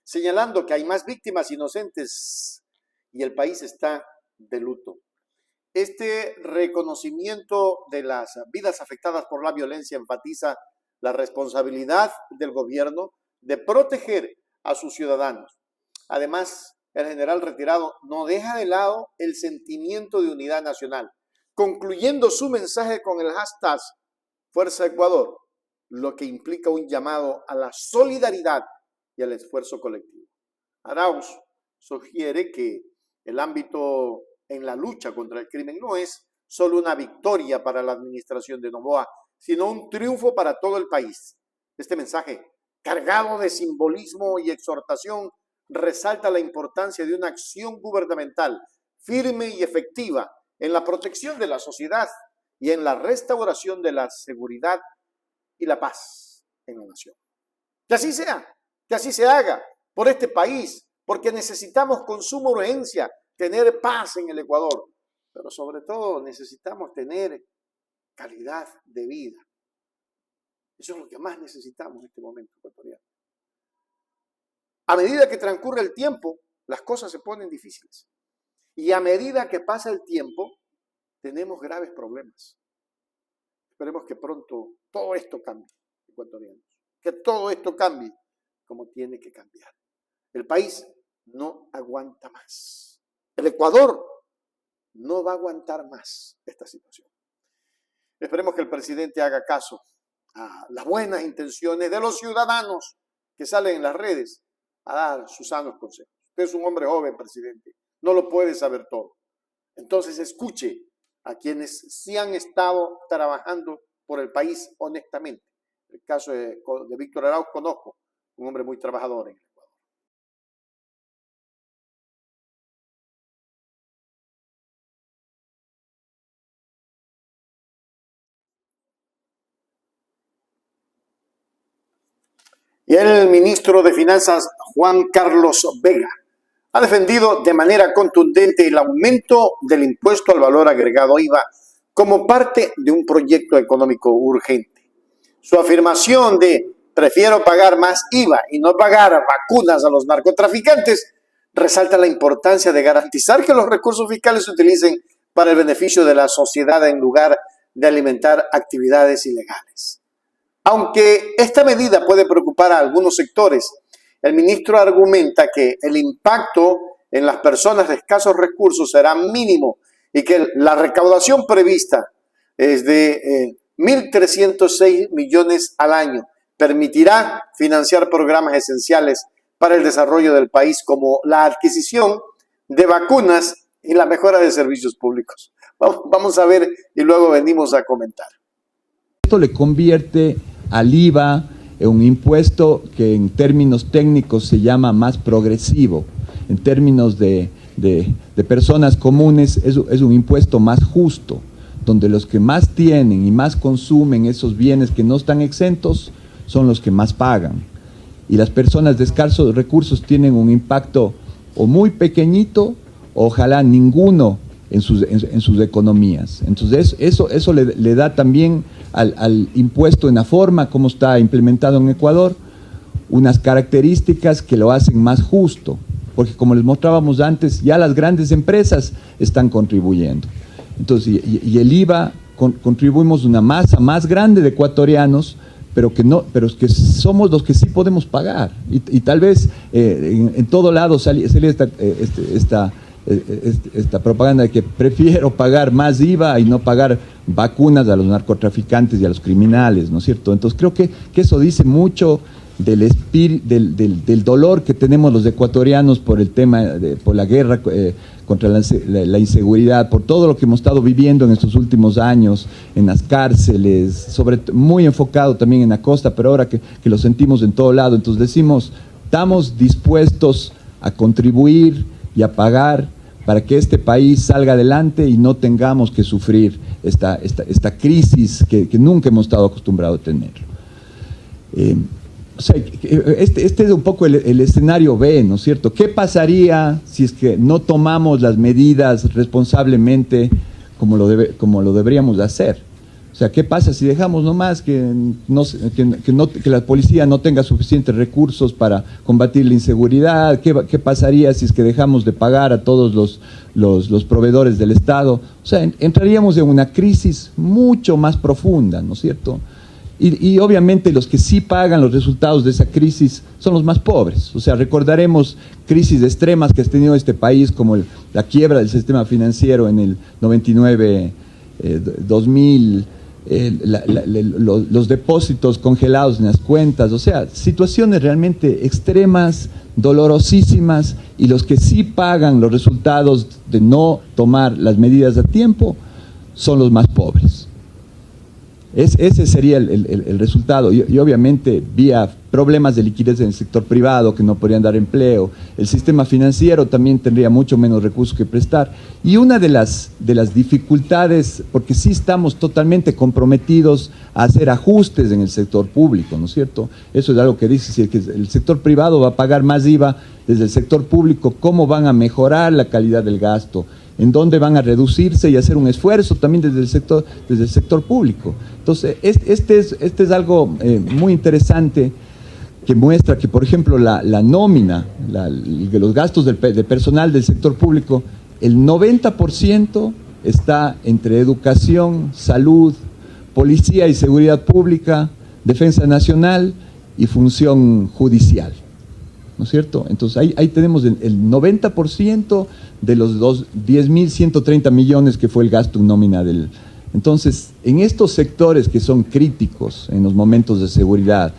señalando que hay más víctimas inocentes y el país está de luto. Este reconocimiento de las vidas afectadas por la violencia enfatiza la responsabilidad del gobierno de proteger a sus ciudadanos. Además, el general retirado no deja de lado el sentimiento de unidad nacional, concluyendo su mensaje con el hashtag Fuerza Ecuador, lo que implica un llamado a la solidaridad y al esfuerzo colectivo. Arauz sugiere que el ámbito en la lucha contra el crimen no es solo una victoria para la administración de Noboa, sino un triunfo para todo el país. Este mensaje, cargado de simbolismo y exhortación, resalta la importancia de una acción gubernamental firme y efectiva en la protección de la sociedad y en la restauración de la seguridad y la paz en la nación. Que así sea, que así se haga por este país, porque necesitamos con suma urgencia tener paz en el Ecuador, pero sobre todo necesitamos tener calidad de vida. Eso es lo que más necesitamos en este momento ecuatoriano. A medida que transcurre el tiempo, las cosas se ponen difíciles. Y a medida que pasa el tiempo, tenemos graves problemas. Esperemos que pronto todo esto cambie, ecuatorianos. Que todo esto cambie como tiene que cambiar. El país no aguanta más. El Ecuador no va a aguantar más esta situación. Esperemos que el presidente haga caso a las buenas intenciones de los ciudadanos que salen en las redes a dar sus sanos consejos. Usted es un hombre joven, presidente, no lo puede saber todo. Entonces escuche a quienes sí han estado trabajando por el país honestamente. El caso de Víctor Arauz conozco, un hombre muy trabajador en el Ecuador. Y el ministro de Finanzas, Juan Carlos Vega, ha defendido de manera contundente el aumento del impuesto al valor agregado IVA como parte de un proyecto económico urgente. Su afirmación de prefiero pagar más IVA y no pagar vacunas a los narcotraficantes resalta la importancia de garantizar que los recursos fiscales se utilicen para el beneficio de la sociedad en lugar de alimentar actividades ilegales. Aunque esta medida puede preocupar a algunos sectores, el ministro argumenta que el impacto en las personas de escasos recursos será mínimo y que la recaudación prevista es de 1.306 millones al año. Permitirá financiar programas esenciales para el desarrollo del país como la adquisición de vacunas y la mejora de servicios públicos. Vamos a ver y luego venimos a comentar. Esto le convierte al IVA en un impuesto que en términos técnicos se llama más progresivo. En términos de personas comunes es un impuesto más justo, donde los que más tienen y más consumen esos bienes que no están exentos son los que más pagan. Y las personas de escasos recursos tienen un impacto o muy pequeñito, o ojalá ninguno en sus economías. Entonces eso le da también al impuesto en la forma como está implementado en Ecuador unas características que lo hacen más justo, porque como les mostrábamos antes, ya las grandes empresas están contribuyendo. Entonces, y el IVA contribuimos una masa más grande de ecuatorianos, pero es que somos los que sí podemos pagar. Y tal vez en todo lado salía esta propaganda de que prefiero pagar más IVA y no pagar vacunas a los narcotraficantes y a los criminales, ¿no es cierto? Entonces creo que eso dice mucho del dolor que tenemos los ecuatorianos por el tema, por la guerra contra la inseguridad, por todo lo que hemos estado viviendo en estos últimos años, en las cárceles, muy enfocado también en la costa, pero ahora que lo sentimos en todo lado. Entonces decimos, estamos dispuestos a contribuir y a pagar para que este país salga adelante y no tengamos que sufrir esta crisis que nunca hemos estado acostumbrados a tener. O sea, este es un poco el escenario B, ¿no es cierto? ¿Qué pasaría si es que no tomamos las medidas responsablemente como lo deberíamos de hacer? O sea, ¿qué pasa si dejamos nomás que la policía no tenga suficientes recursos para combatir la inseguridad? ¿Qué pasaría si es que dejamos de pagar a todos los proveedores del Estado? O sea, entraríamos en una crisis mucho más profunda, ¿no es cierto? Y obviamente los que sí pagan los resultados de esa crisis son los más pobres. O sea, recordaremos crisis extremas que ha tenido este país, como la quiebra del sistema financiero en el 99, 2000, los depósitos congelados en las cuentas. O sea, situaciones realmente extremas, dolorosísimas, y los que sí pagan los resultados de no tomar las medidas a tiempo son los más pobres. Ese sería el resultado. Y obviamente vía problemas de liquidez en el sector privado que no podrían dar empleo, el sistema financiero también tendría mucho menos recursos que prestar. Y una de las dificultades, porque sí estamos totalmente comprometidos a hacer ajustes en el sector público, ¿no es cierto? Eso es algo que dice, si el sector privado va a pagar más IVA desde el sector público, ¿cómo van a mejorar la calidad del gasto? ¿En dónde van a reducirse y hacer un esfuerzo también desde el sector público? Entonces, este es algo muy interesante que muestra que, por ejemplo, la nómina, los gastos de personal del sector público, el 90% está entre educación, salud, policía y seguridad pública, defensa nacional y función judicial, ¿no es cierto? Entonces ahí tenemos el 90% de los 10.130 millones que fue el gasto en nómina del... Entonces, en estos sectores que son críticos en los momentos de seguridad,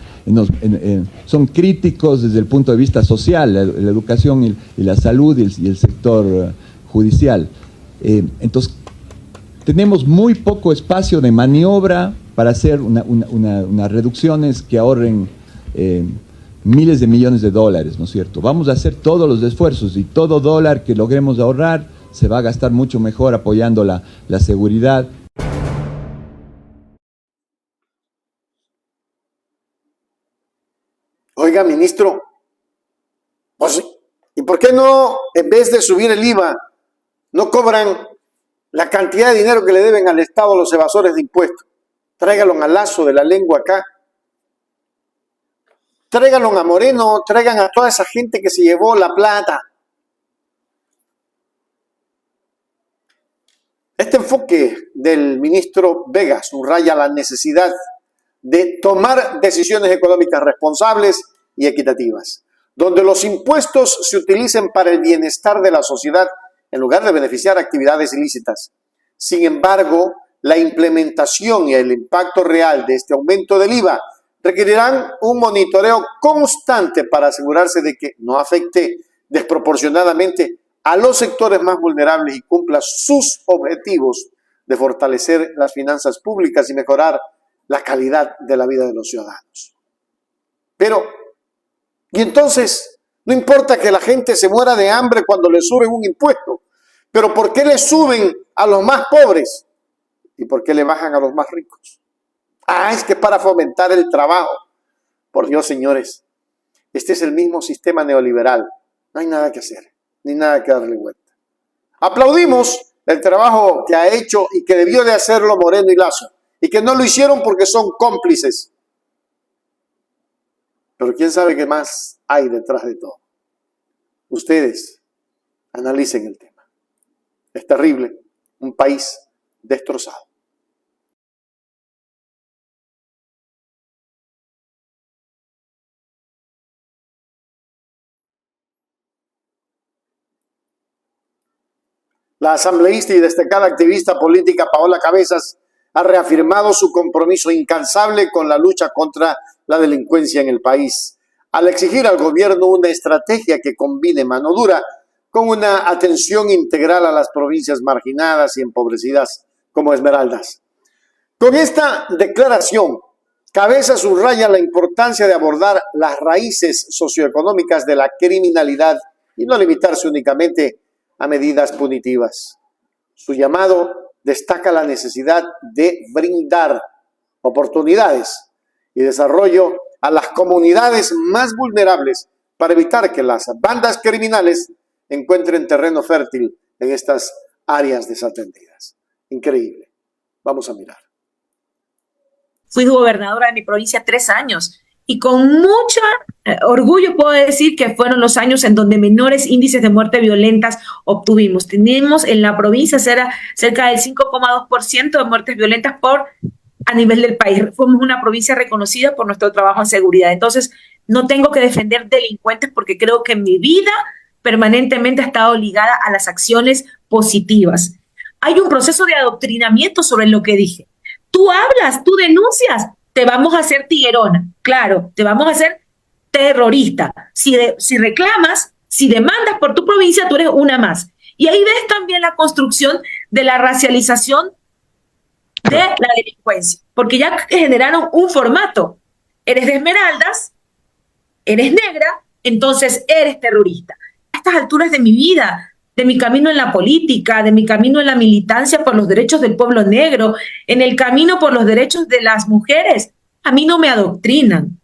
son críticos desde el punto de vista social, la educación y la salud y el sector judicial. Entonces, tenemos muy poco espacio de maniobra para hacer unas reducciones que ahorren miles de millones de dólares, ¿no es cierto? Vamos a hacer todos los esfuerzos y todo dólar que logremos ahorrar se va a gastar mucho mejor apoyando la seguridad. Oiga, ministro, pues, ¿y por qué no, en vez de subir el IVA, no cobran la cantidad de dinero que le deben al Estado los evasores de impuestos? Tráiganlo al Lazo de la Lengua acá. Tráiganlo a Moreno, traigan a toda esa gente que se llevó la plata. Este enfoque del ministro Vega subraya la necesidad de tomar decisiones económicas responsables y equitativas, donde los impuestos se utilicen para el bienestar de la sociedad en lugar de beneficiar actividades ilícitas. Sin embargo, la implementación y el impacto real de este aumento del IVA requerirán un monitoreo constante para asegurarse de que no afecte desproporcionadamente a los sectores más vulnerables y cumpla sus objetivos de fortalecer las finanzas públicas y mejorar la calidad de la vida de los ciudadanos. Pero, y entonces, no importa que la gente se muera de hambre cuando le suben un impuesto, pero ¿por qué le suben a los más pobres? ¿Y por qué le bajan a los más ricos? Ah, es que para fomentar el trabajo. Por Dios, señores, este es el mismo sistema neoliberal. No hay nada que hacer, ni nada que darle vuelta. Aplaudimos el trabajo que ha hecho y que debió de hacerlo Moreno y Lazo, y que no lo hicieron porque son cómplices. Pero quién sabe qué más hay detrás de todo. Ustedes analicen el tema. Es terrible, un país destrozado. La asambleísta y destacada activista política Paola Cabezas ha reafirmado su compromiso incansable con la lucha contra la delincuencia en el país, al exigir al gobierno una estrategia que combine mano dura con una atención integral a las provincias marginadas y empobrecidas como Esmeraldas. Con esta declaración, Cabezas subraya la importancia de abordar las raíces socioeconómicas de la criminalidad y no limitarse únicamente a medidas punitivas. Su llamado destaca la necesidad de brindar oportunidades y desarrollo a las comunidades más vulnerables para evitar que las bandas criminales encuentren terreno fértil en estas áreas desatendidas. Increíble. Vamos a mirar. Fui gobernadora de mi provincia 3 años y con mucho orgullo puedo decir que fueron los años en donde menores índices de muerte violentas obtuvimos. Tenemos en la provincia cerca del 5,2% de muertes violentas a nivel del país. Fuimos una provincia reconocida por nuestro trabajo en seguridad. Entonces, no tengo que defender delincuentes porque creo que mi vida permanentemente ha estado ligada a las acciones positivas. Hay un proceso de adoctrinamiento sobre lo que dije. Tú hablas, tú denuncias, te vamos a hacer tiguerona. Claro, te vamos a hacer terrorista. Si reclamas, si demandas por tu provincia, tú eres una más. Y ahí ves también la construcción de la racialización de la delincuencia, porque ya generaron un formato. Eres de Esmeraldas, eres negra, entonces eres terrorista. A estas alturas de mi vida, de mi camino en la política, de mi camino en la militancia por los derechos del pueblo negro, en el camino por los derechos de las mujeres, a mí no me adoctrinan.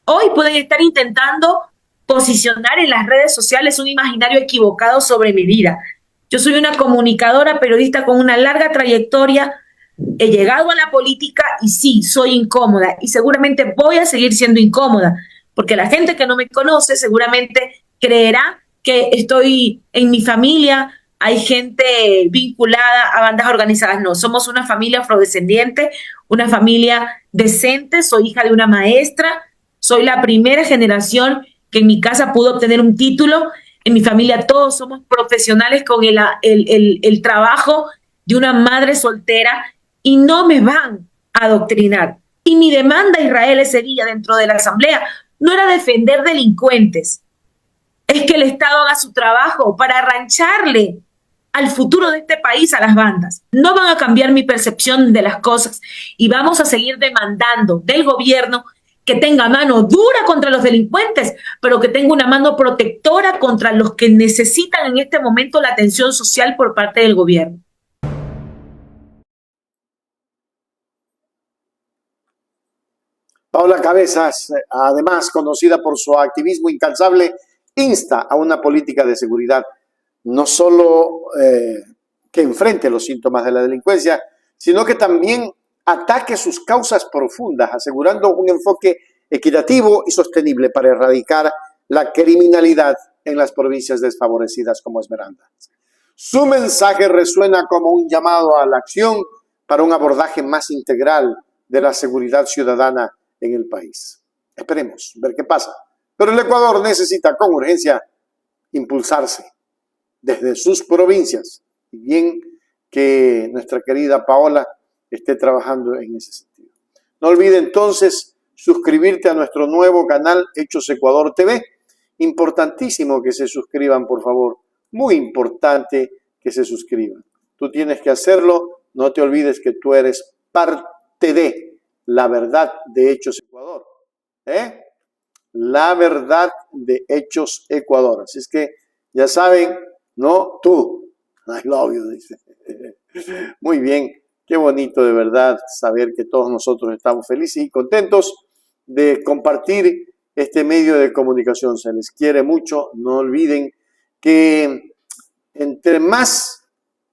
Hoy pueden estar intentando posicionar en las redes sociales un imaginario equivocado sobre mi vida. Yo soy una comunicadora, periodista con una larga trayectoria. He llegado a la política y sí, soy incómoda y seguramente voy a seguir siendo incómoda, porque la gente que no me conoce seguramente creerá que estoy en mi familia, hay gente vinculada a bandas organizadas. No, somos una familia afrodescendiente, una familia decente, soy hija de una maestra, soy la primera generación que en mi casa pudo obtener un título. En mi familia todos somos profesionales con el trabajo de una madre soltera y no me van a adoctrinar. Y mi demanda a Israel ese día dentro de la asamblea no era defender delincuentes, es que el Estado haga su trabajo para arrancharle al futuro de este país a las bandas. No van a cambiar mi percepción de las cosas y vamos a seguir demandando del gobierno que tenga mano dura contra los delincuentes, pero que tenga una mano protectora contra los que necesitan en este momento la atención social por parte del gobierno. Paola Cabezas, además conocida por su activismo incansable, insta a una política de seguridad no solo que enfrente los síntomas de la delincuencia, sino que también ataque sus causas profundas, asegurando un enfoque equitativo y sostenible para erradicar la criminalidad en las provincias desfavorecidas como Esmeraldas. Su mensaje resuena como un llamado a la acción para un abordaje más integral de la seguridad ciudadana en el país. Esperemos ver qué pasa. Pero el Ecuador necesita con urgencia impulsarse desde sus provincias. Y bien que nuestra querida Paola esté trabajando en ese sentido. No olvide entonces suscribirte a nuestro nuevo canal Hechos Ecuador TV. Importantísimo que se suscriban, por favor. Muy importante que se suscriban. Tú tienes que hacerlo. No te olvides que tú eres parte de la verdad de Hechos Ecuador. La verdad de Hechos Ecuador. Así es que ya saben, no tú. I love you, dice. Muy bien. Qué bonito de verdad saber que todos nosotros estamos felices y contentos de compartir este medio de comunicación. Se les quiere mucho. No olviden que entre más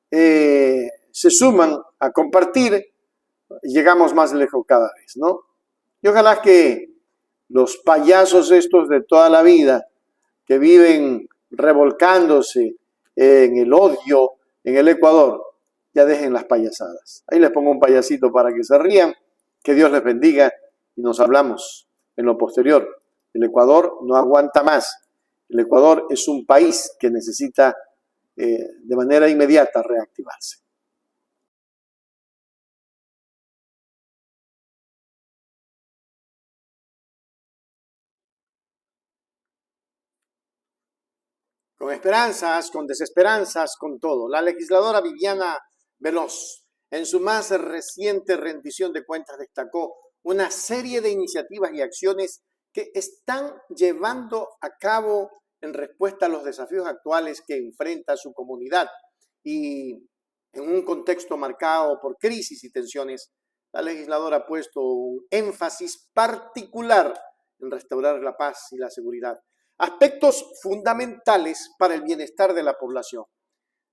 se suman a compartir, llegamos más lejos cada vez, ¿no? Y ojalá que los payasos estos de toda la vida que viven revolcándose en el odio en el Ecuador, ya dejen las payasadas. Ahí les pongo un payasito para que se rían. Que Dios les bendiga y nos hablamos en lo posterior. El Ecuador no aguanta más. El Ecuador es un país que necesita de manera inmediata reactivarse. Con esperanzas, con desesperanzas, con todo. La legisladora Viviana Veloz, en su más reciente rendición de cuentas, destacó una serie de iniciativas y acciones que están llevando a cabo en respuesta a los desafíos actuales que enfrenta su comunidad. Y en un contexto marcado por crisis y tensiones, la legisladora ha puesto un énfasis particular en restaurar la paz y la seguridad. Aspectos fundamentales para el bienestar de la población.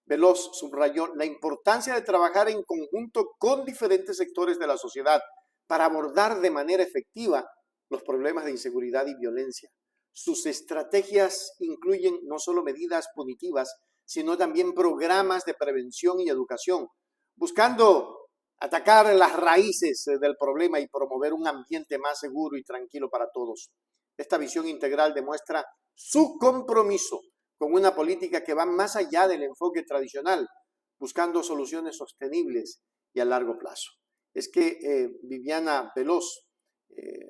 Veloz subrayó la importancia de trabajar en conjunto con diferentes sectores de la sociedad para abordar de manera efectiva los problemas de inseguridad y violencia. Sus estrategias incluyen no solo medidas punitivas, sino también programas de prevención y educación, buscando atacar las raíces del problema y promover un ambiente más seguro y tranquilo para todos. Esta visión integral demuestra su compromiso con una política que va más allá del enfoque tradicional, buscando soluciones sostenibles y a largo plazo. Es que Viviana Veloz,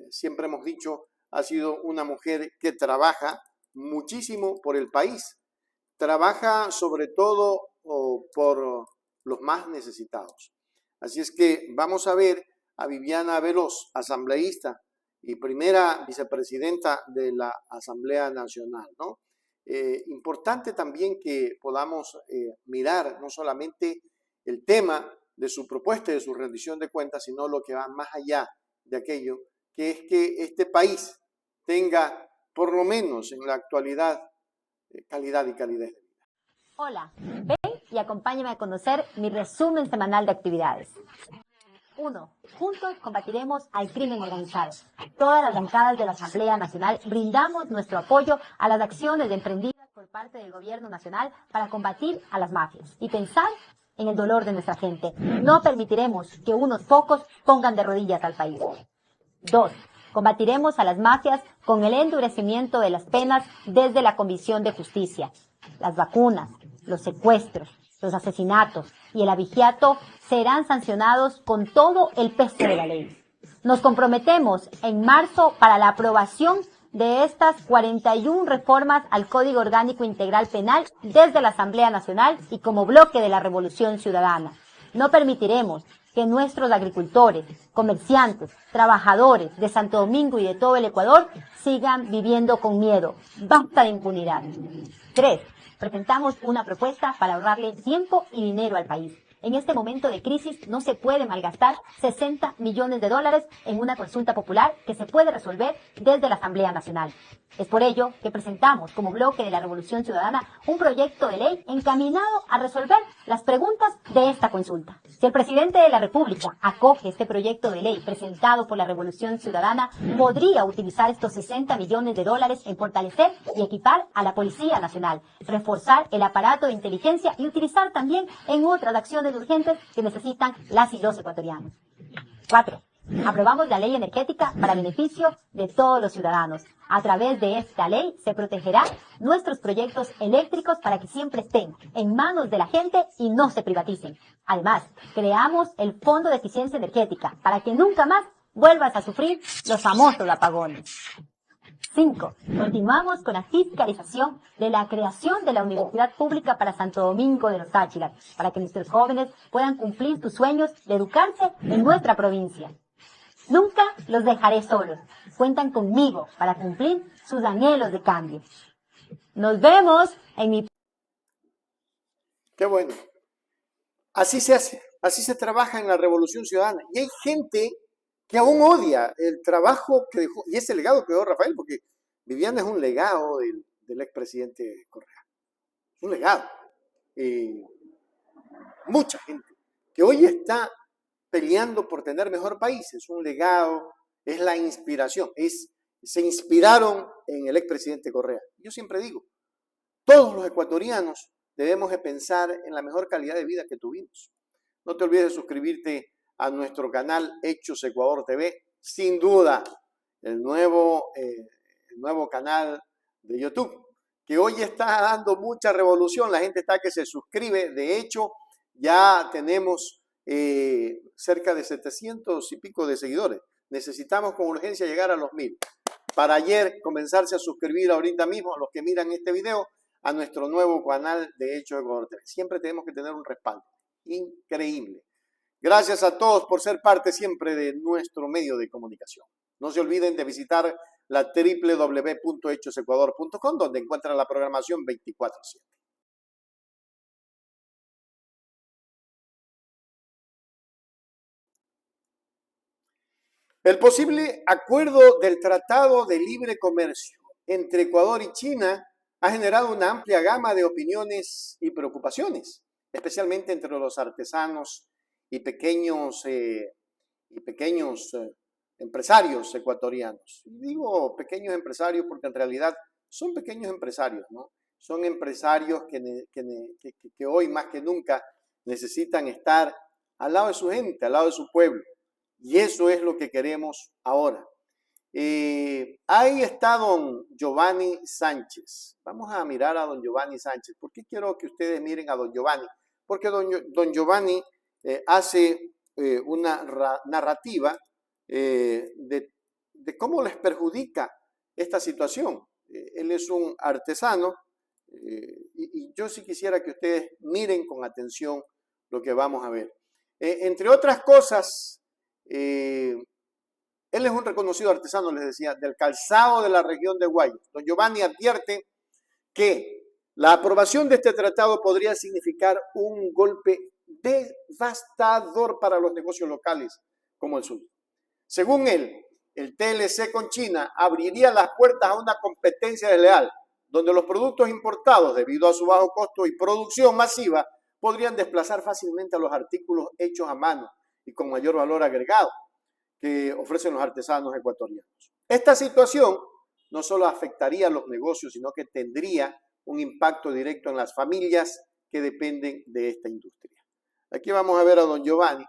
siempre hemos dicho, ha sido una mujer que trabaja muchísimo por el país, trabaja sobre todo por los más necesitados. Así es que vamos a ver a Viviana Veloz, asambleísta y primera vicepresidenta de la Asamblea Nacional, ¿no? Importante también que podamos mirar no solamente el tema de su propuesta y de su rendición de cuentas, sino lo que va más allá de aquello, que es que este país tenga, por lo menos en la actualidad, calidad y calidez de vida. Hola, ven y acompáñame a conocer mi resumen semanal de actividades. 1. Juntos combatiremos al crimen organizado. Todas las bancadas de la Asamblea Nacional brindamos nuestro apoyo a las acciones emprendidas por parte del Gobierno Nacional para combatir a las mafias y pensar en el dolor de nuestra gente. No permitiremos que unos pocos pongan de rodillas al país. 2. Combatiremos a las mafias con el endurecimiento de las penas desde la Comisión de Justicia. Las vacunas, los secuestros, los asesinatos y el abigeato serán sancionados con todo el peso de la ley. Nos comprometemos en marzo para la aprobación de estas 41 reformas al Código Orgánico Integral Penal desde la Asamblea Nacional y como bloque de la Revolución Ciudadana. No permitiremos que nuestros agricultores, comerciantes, trabajadores de Santo Domingo y de todo el Ecuador sigan viviendo con miedo. Basta de impunidad. 3. Presentamos una propuesta para ahorrarle tiempo y dinero al país. En este momento de crisis no se puede malgastar 60 millones de dólares en una consulta popular que se puede resolver desde la Asamblea Nacional. Es por ello que presentamos como bloque de la Revolución Ciudadana un proyecto de ley encaminado a resolver las preguntas de esta consulta. Si el presidente de la República acoge este proyecto de ley presentado por la Revolución Ciudadana, podría utilizar estos 60 millones de dólares en fortalecer y equipar a la Policía Nacional, reforzar el aparato de inteligencia y utilizar también en otras acciones urgentes que necesitan las y los ecuatorianos. 4. Aprobamos la ley energética para beneficio de todos los ciudadanos. A través de esta ley se protegerán nuestros proyectos eléctricos para que siempre estén en manos de la gente y no se privaticen. Además, creamos el Fondo de Eficiencia Energética para que nunca más vuelvas a sufrir los famosos apagones. 5. Continuamos con la fiscalización de la creación de la Universidad Pública para Santo Domingo de los Táchilas, para que nuestros jóvenes puedan cumplir sus sueños de educarse en nuestra provincia. Nunca los dejaré solos. Cuentan conmigo para cumplir sus anhelos de cambio. Nos vemos en mi... Qué bueno. Así se hace, así se trabaja en la Revolución Ciudadana. Y hay gente que aún odia el trabajo que dejó, y ese legado que dejó Rafael, porque Viviana es un legado del expresidente Correa. Un legado. Mucha gente que hoy está peleando por tener mejor país. Es un legado, es la inspiración. Se inspiraron en el expresidente Correa. Yo siempre digo, todos los ecuatorianos debemos de pensar en la mejor calidad de vida que tuvimos. No te olvides de suscribirte a nuestro canal Hechos Ecuador TV. Sin duda, el nuevo canal de YouTube, que hoy está dando mucha revolución. La gente está que se suscribe. De hecho, ya tenemos cerca de 700 y pico de seguidores. Necesitamos con urgencia llegar a los 1000. Para ayer comenzarse a suscribir ahorita mismo, a los que miran este video, a nuestro nuevo canal de Hechos Ecuador TV. Siempre tenemos que tener un respaldo. Increíble. Gracias a todos por ser parte siempre de nuestro medio de comunicación. No se olviden de visitar la www.hechosecuador.com, donde encuentran la programación 24/7. El posible acuerdo del Tratado de Libre Comercio entre Ecuador y China ha generado una amplia gama de opiniones y preocupaciones, especialmente entre los artesanos y pequeños empresarios ecuatorianos. Digo pequeños empresarios porque en realidad son pequeños empresarios, ¿no? Son empresarios que hoy más que nunca necesitan estar al lado de su gente, al lado de su pueblo. Y eso es lo que queremos ahora. Ahí está don Giovanni Sánchez. Vamos a mirar a don Giovanni Sánchez. ¿Por qué quiero que ustedes miren a don Giovanni? Porque don Giovanni hace una narrativa de cómo les perjudica esta situación. Él es un artesano y yo sí quisiera que ustedes miren con atención lo que vamos a ver. Entre otras cosas, él es un reconocido artesano, les decía, del calzado de la región de Guayas. Don Giovanni advierte que la aprobación de este tratado podría significar un golpe devastador para los negocios locales como el suyo. Según él, el TLC con China abriría las puertas a una competencia desleal, donde los productos importados, debido a su bajo costo y producción masiva, podrían desplazar fácilmente a los artículos hechos a mano y con mayor valor agregado que ofrecen los artesanos ecuatorianos. Esta situación no solo afectaría a los negocios, sino que tendría un impacto directo en las familias que dependen de esta industria. Aquí vamos a ver a don Giovanni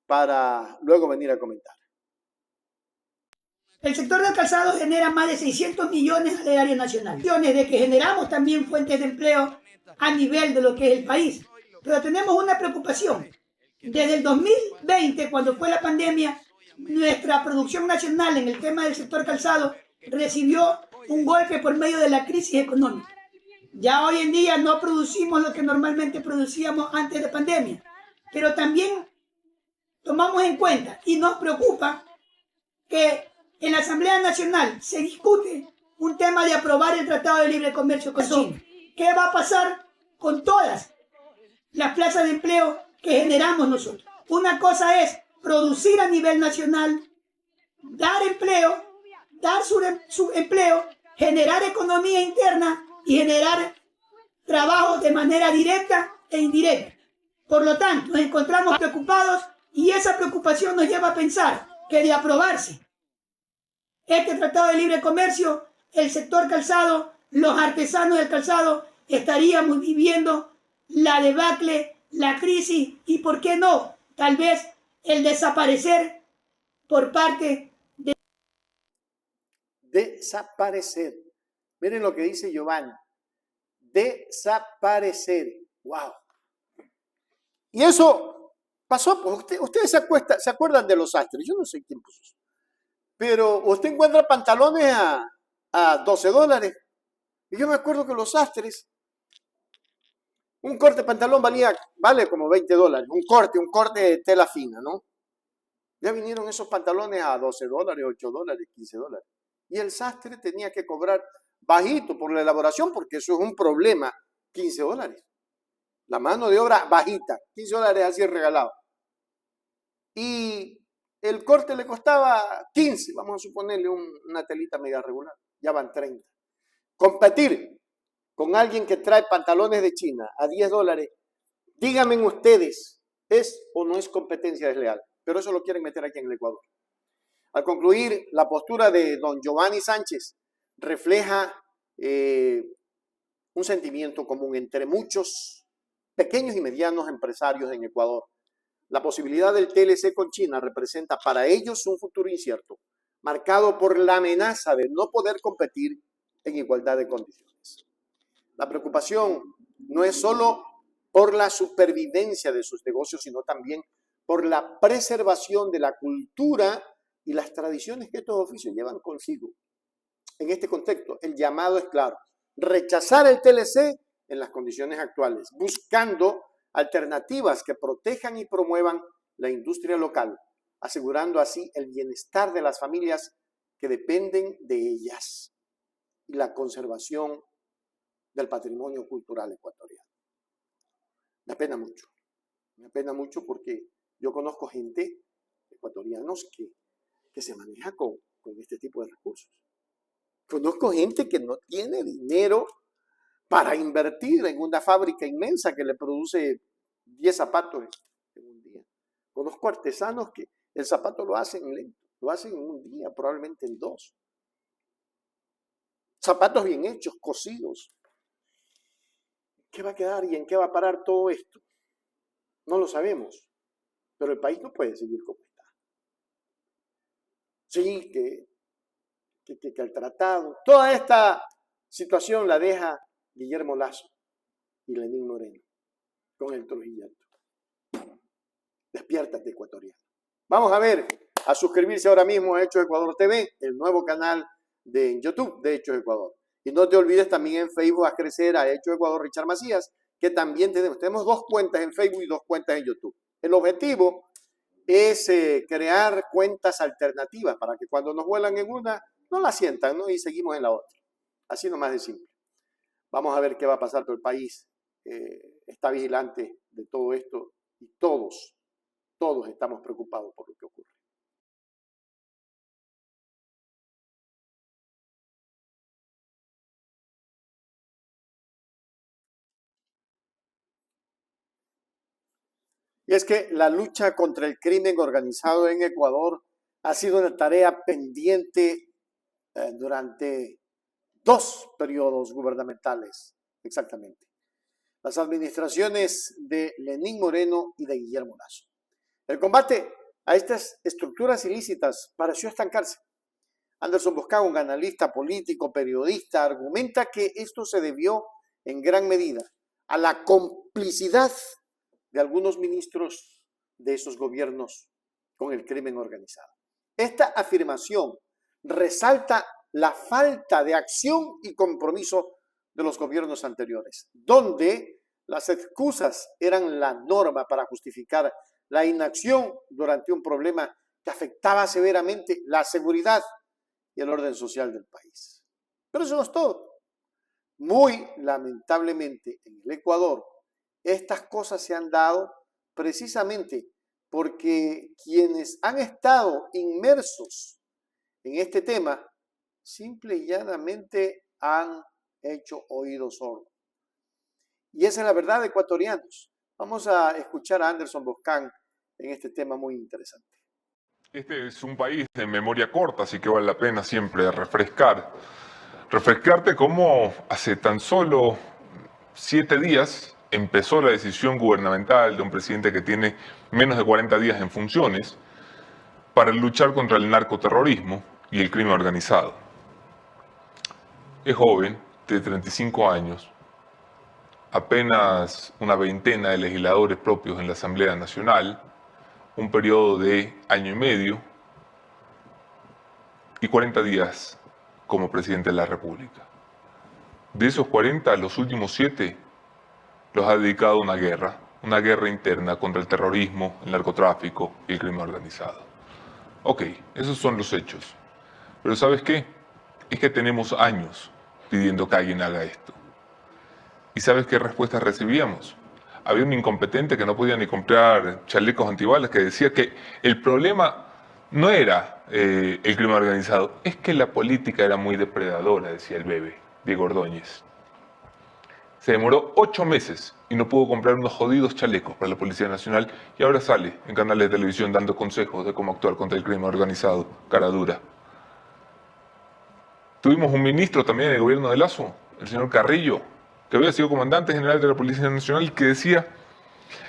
para luego venir a comentar. El sector del calzado genera más de 600 millones al erario nacional. De que generamos también fuentes de empleo a nivel de lo que es el país. Pero tenemos una preocupación. Desde el 2020, cuando fue la pandemia, nuestra producción nacional en el tema del sector calzado recibió un golpe por medio de la crisis económica. Ya hoy en día no producimos lo que normalmente producíamos antes de pandemia. Pero también tomamos en cuenta y nos preocupa que en la Asamblea Nacional se discute un tema de aprobar el Tratado de Libre Comercio con China. ¿Qué va a pasar con todas las plazas de empleo que generamos nosotros? Una cosa es producir a nivel nacional, dar empleo, dar su empleo, generar economía interna y generar trabajo de manera directa e indirecta. Por lo tanto, nos encontramos preocupados y esa preocupación nos lleva a pensar que de aprobarse este Tratado de Libre Comercio, el sector calzado, los artesanos del calzado, estaríamos viviendo la debacle, la crisis y, ¿por qué no?, tal vez el desaparecer por parte de... Desaparecer. Miren lo que dice Giovanni. Desaparecer. ¡Wow! Y eso pasó, pues ustedes se acuerdan de los sastres. Yo no sé quién puso eso. Pero usted encuentra pantalones a $12. Y yo me acuerdo que los sastres, un corte de pantalón vale como $20. Un corte de tela fina, ¿no? Ya vinieron esos pantalones a $12, $8, $15. Y el sastre tenía que cobrar bajito por la elaboración, porque eso es un problema, $15. La mano de obra bajita, $15 así regalado. Y el corte le costaba 15, vamos a suponerle una telita media regular, ya van 30. Competir con alguien que trae pantalones de China a $10, díganme ustedes, ¿es o no es competencia desleal? Pero eso lo quieren meter aquí en el Ecuador. Al concluir, la postura de don Giovanni Sánchez refleja un sentimiento común entre muchos pequeños y medianos empresarios en Ecuador. La posibilidad del TLC con China representa para ellos un futuro incierto, marcado por la amenaza de no poder competir en igualdad de condiciones. La preocupación no es solo por la supervivencia de sus negocios, sino también por la preservación de la cultura y las tradiciones que estos oficios llevan consigo. En este contexto, el llamado es claro: rechazar el TLC en las condiciones actuales, buscando alternativas que protejan y promuevan la industria local, asegurando así el bienestar de las familias que dependen de ellas y la conservación del patrimonio cultural ecuatoriano. Me apena mucho porque yo conozco gente, ecuatorianos, que se maneja con este tipo de recursos. Conozco gente que no tiene dinero para invertir en una fábrica inmensa que le produce 10 zapatos en un día. Conozco artesanos que el zapato lo hacen lento, lo hacen en un día, probablemente en 2. Zapatos bien hechos, cosidos. ¿Qué va a quedar y en qué va a parar todo esto? No lo sabemos, pero el país no puede seguir como está. Sí, que el tratado, toda esta situación la deja Guillermo Lasso y Lenín Moreno con el Trujillato. Despiértate, ecuatoriano. Vamos a suscribirse ahora mismo a Hechos Ecuador TV, el nuevo canal de YouTube de Hechos Ecuador. Y no te olvides también en Facebook a crecer a Hechos Ecuador Richard Macías, que también tenemos 2 cuentas en Facebook y 2 cuentas en YouTube. El objetivo es crear cuentas alternativas para que cuando nos vuelan en una, no la sientan, ¿no? Y seguimos en la otra. Así nomás de simple. Vamos a ver qué va a pasar, pero el país está vigilante de todo esto y todos estamos preocupados por lo que ocurre. Y es que la lucha contra el crimen organizado en Ecuador ha sido una tarea pendiente durante 2 periodos gubernamentales, exactamente. Las administraciones de Lenín Moreno y de Guillermo Lasso. El combate a estas estructuras ilícitas pareció estancarse. Anderson Boscán, un analista político, periodista, argumenta que esto se debió en gran medida a la complicidad de algunos ministros de esos gobiernos con el crimen organizado. Esta afirmación resalta la falta de acción y compromiso de los gobiernos anteriores, donde las excusas eran la norma para justificar la inacción durante un problema que afectaba severamente la seguridad y el orden social del país. Pero eso no es todo. Muy lamentablemente en el Ecuador, estas cosas se han dado precisamente porque quienes han estado inmersos en este tema simple y llanamente han hecho oídos sordos. Y esa es la verdad de ecuatorianos. Vamos a escuchar a Anderson Boscán en este tema muy interesante. Este es un país de memoria corta, así que vale la pena siempre refrescarte cómo hace tan solo 7 días empezó la decisión gubernamental de un presidente que tiene menos de 40 días en funciones para luchar contra el narcoterrorismo y el crimen organizado. Es joven, de 35 años, apenas una veintena de legisladores propios en la Asamblea Nacional, un periodo de año y medio y 40 días como presidente de la República. De esos 40, los últimos 7 los ha dedicado a una guerra interna contra el terrorismo, el narcotráfico y el crimen organizado. Ok, esos son los hechos. Pero ¿sabes qué? Es que tenemos años pidiendo que alguien haga esto. ¿Y sabes qué respuesta recibíamos? Había un incompetente que no podía ni comprar chalecos antibalas que decía que el problema no era el crimen organizado, es que la política era muy depredadora, decía el bebé, Diego Ordóñez. Se demoró 8 meses y no pudo comprar unos jodidos chalecos para la Policía Nacional y ahora sale en canales de televisión dando consejos de cómo actuar contra el crimen organizado, cara dura. Tuvimos un ministro también del gobierno de Lasso, el señor Carrillo, que había sido comandante general de la Policía Nacional, que decía: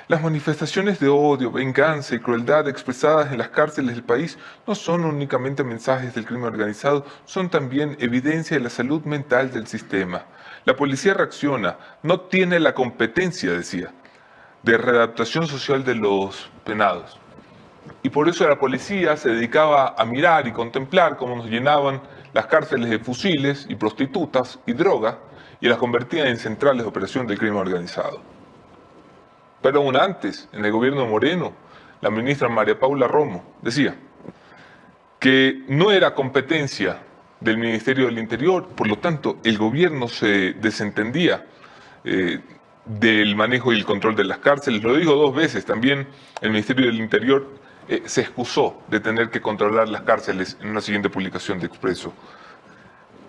las manifestaciones de odio, venganza y crueldad expresadas en las cárceles del país no son únicamente mensajes del crimen organizado, son también evidencia de la salud mental del sistema. La policía reacciona, no tiene la competencia, decía, de readaptación social de los penados. Y por eso la policía se dedicaba a mirar y contemplar cómo nos llenaban las cárceles de fusiles y prostitutas y droga y las convertían en centrales de operación del crimen organizado. Pero aún antes, en el gobierno de Moreno, la ministra María Paula Romo decía que no era competencia del Ministerio del Interior, por lo tanto el gobierno se desentendía del manejo y el control de las cárceles. Lo dijo 2 veces, también el Ministerio del Interior se excusó de tener que controlar las cárceles en una siguiente publicación de Expreso.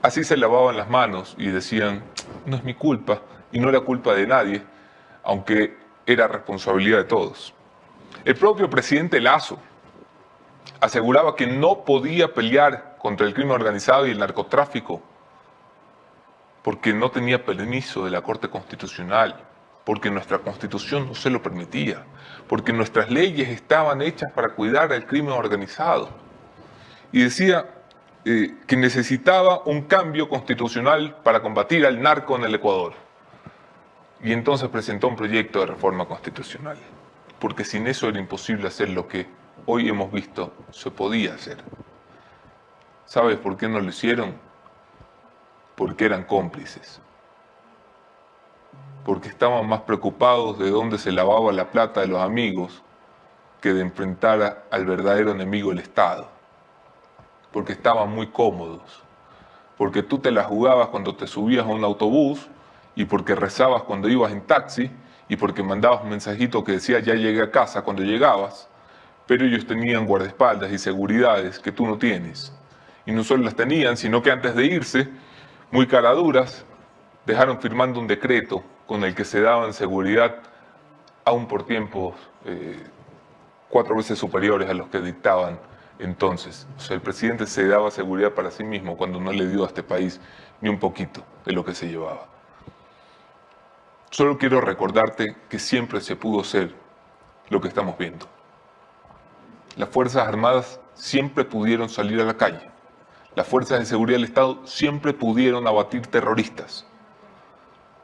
Así se lavaban las manos y decían: no es mi culpa y no era culpa de nadie, aunque era responsabilidad de todos. El propio presidente Lasso aseguraba que no podía pelear contra el crimen organizado y el narcotráfico porque no tenía permiso de la Corte Constitucional, porque nuestra Constitución no se lo permitía, porque nuestras leyes estaban hechas para cuidar al crimen organizado. Y decía que necesitaba un cambio constitucional para combatir al narco en el Ecuador. Y entonces presentó un proyecto de reforma constitucional, porque sin eso era imposible hacer lo que hoy hemos visto se podía hacer. ¿Sabes por qué no lo hicieron? Porque eran cómplices. Porque estaban más preocupados de dónde se lavaba la plata de los amigos que de enfrentar al verdadero enemigo, el Estado, porque estaban muy cómodos, porque tú te la jugabas cuando te subías a un autobús y porque rezabas cuando ibas en taxi y porque mandabas un mensajito que decía ya llegué a casa cuando llegabas, pero ellos tenían guardaespaldas y seguridades que tú no tienes. Y no solo las tenían, sino que antes de irse, muy caraduras, dejaron firmando un decreto con el que se daban seguridad aún por tiempos 4 veces superiores a los que dictaban entonces. O sea, el presidente se daba seguridad para sí mismo cuando no le dio a este país ni un poquito de lo que se llevaba. Solo quiero recordarte que siempre se pudo ser lo que estamos viendo. Las Fuerzas Armadas siempre pudieron salir a la calle. Las fuerzas de seguridad del Estado siempre pudieron abatir terroristas.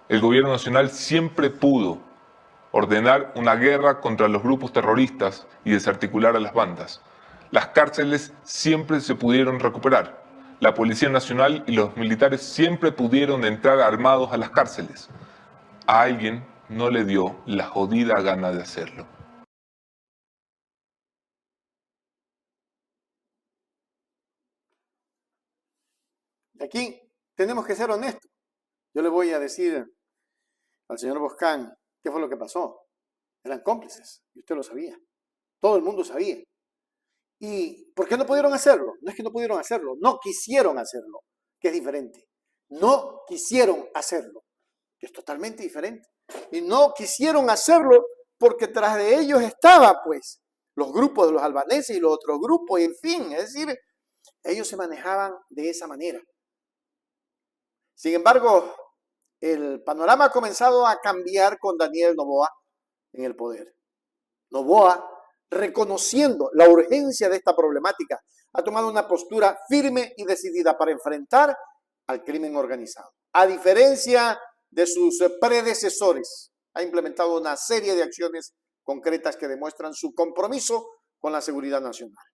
El gobierno nacional siempre pudo ordenar una guerra contra los grupos terroristas y desarticular a las bandas. Las cárceles siempre se pudieron recuperar. La Policía Nacional y los militares siempre pudieron entrar armados a las cárceles. A alguien no le dio la jodida gana de hacerlo. Aquí tenemos que ser honestos. Yo le voy a decir al señor Boscán qué fue lo que pasó. Eran cómplices, y usted lo sabía. Todo el mundo sabía. ¿Y por qué no pudieron hacerlo? No es que no pudieron hacerlo, no quisieron hacerlo, que es diferente. No quisieron hacerlo, que es totalmente diferente. Y no quisieron hacerlo porque tras de ellos estaba, pues, los grupos de los albaneses y los otros grupos, y en fin, es decir, ellos se manejaban de esa manera. Sin embargo, el panorama ha comenzado a cambiar con Daniel Noboa en el poder. Noboa, reconociendo la urgencia de esta problemática, ha tomado una postura firme y decidida para enfrentar al crimen organizado. A diferencia de sus predecesores, ha implementado una serie de acciones concretas que demuestran su compromiso con la seguridad nacional.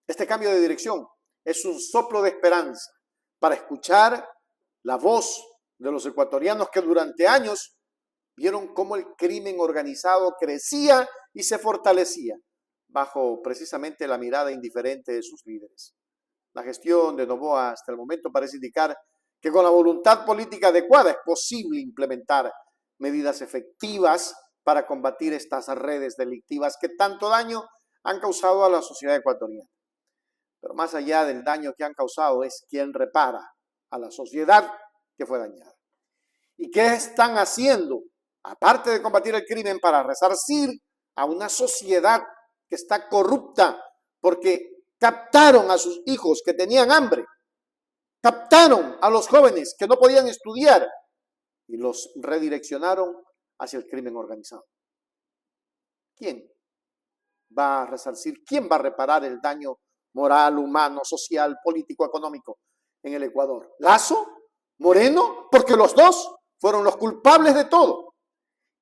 Este cambio de dirección es un soplo de esperanza para escuchar la voz de los ecuatorianos que durante años vieron cómo el crimen organizado crecía y se fortalecía bajo precisamente la mirada indiferente de sus líderes. La gestión de Noboa hasta el momento parece indicar que con la voluntad política adecuada es posible implementar medidas efectivas para combatir estas redes delictivas que tanto daño han causado a la sociedad ecuatoriana. Pero más allá del daño que han causado es quien repara a la sociedad que fue dañada. ¿Y qué están haciendo? Aparte de combatir el crimen, para resarcir a una sociedad que está corrupta porque captaron a sus hijos que tenían hambre, captaron a los jóvenes que no podían estudiar y los redireccionaron hacia el crimen organizado. ¿Quién va a resarcir? ¿Quién va a reparar el daño moral, humano, social, político, económico en el Ecuador? ¿Lazo? ¿Moreno? Porque los dos fueron los culpables de todo,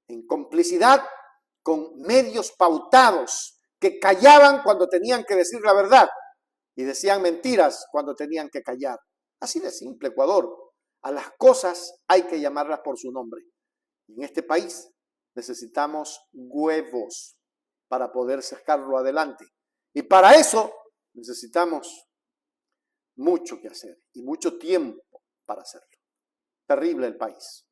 en complicidad con medios pautados que callaban cuando tenían que decir la verdad y decían mentiras cuando tenían que callar. Así de simple, Ecuador. A las cosas hay que llamarlas por su nombre. Y en este país necesitamos huevos para poder sacarlo adelante. Y para eso necesitamos mucho que hacer y mucho tiempo para hacerlo. Terrible el país.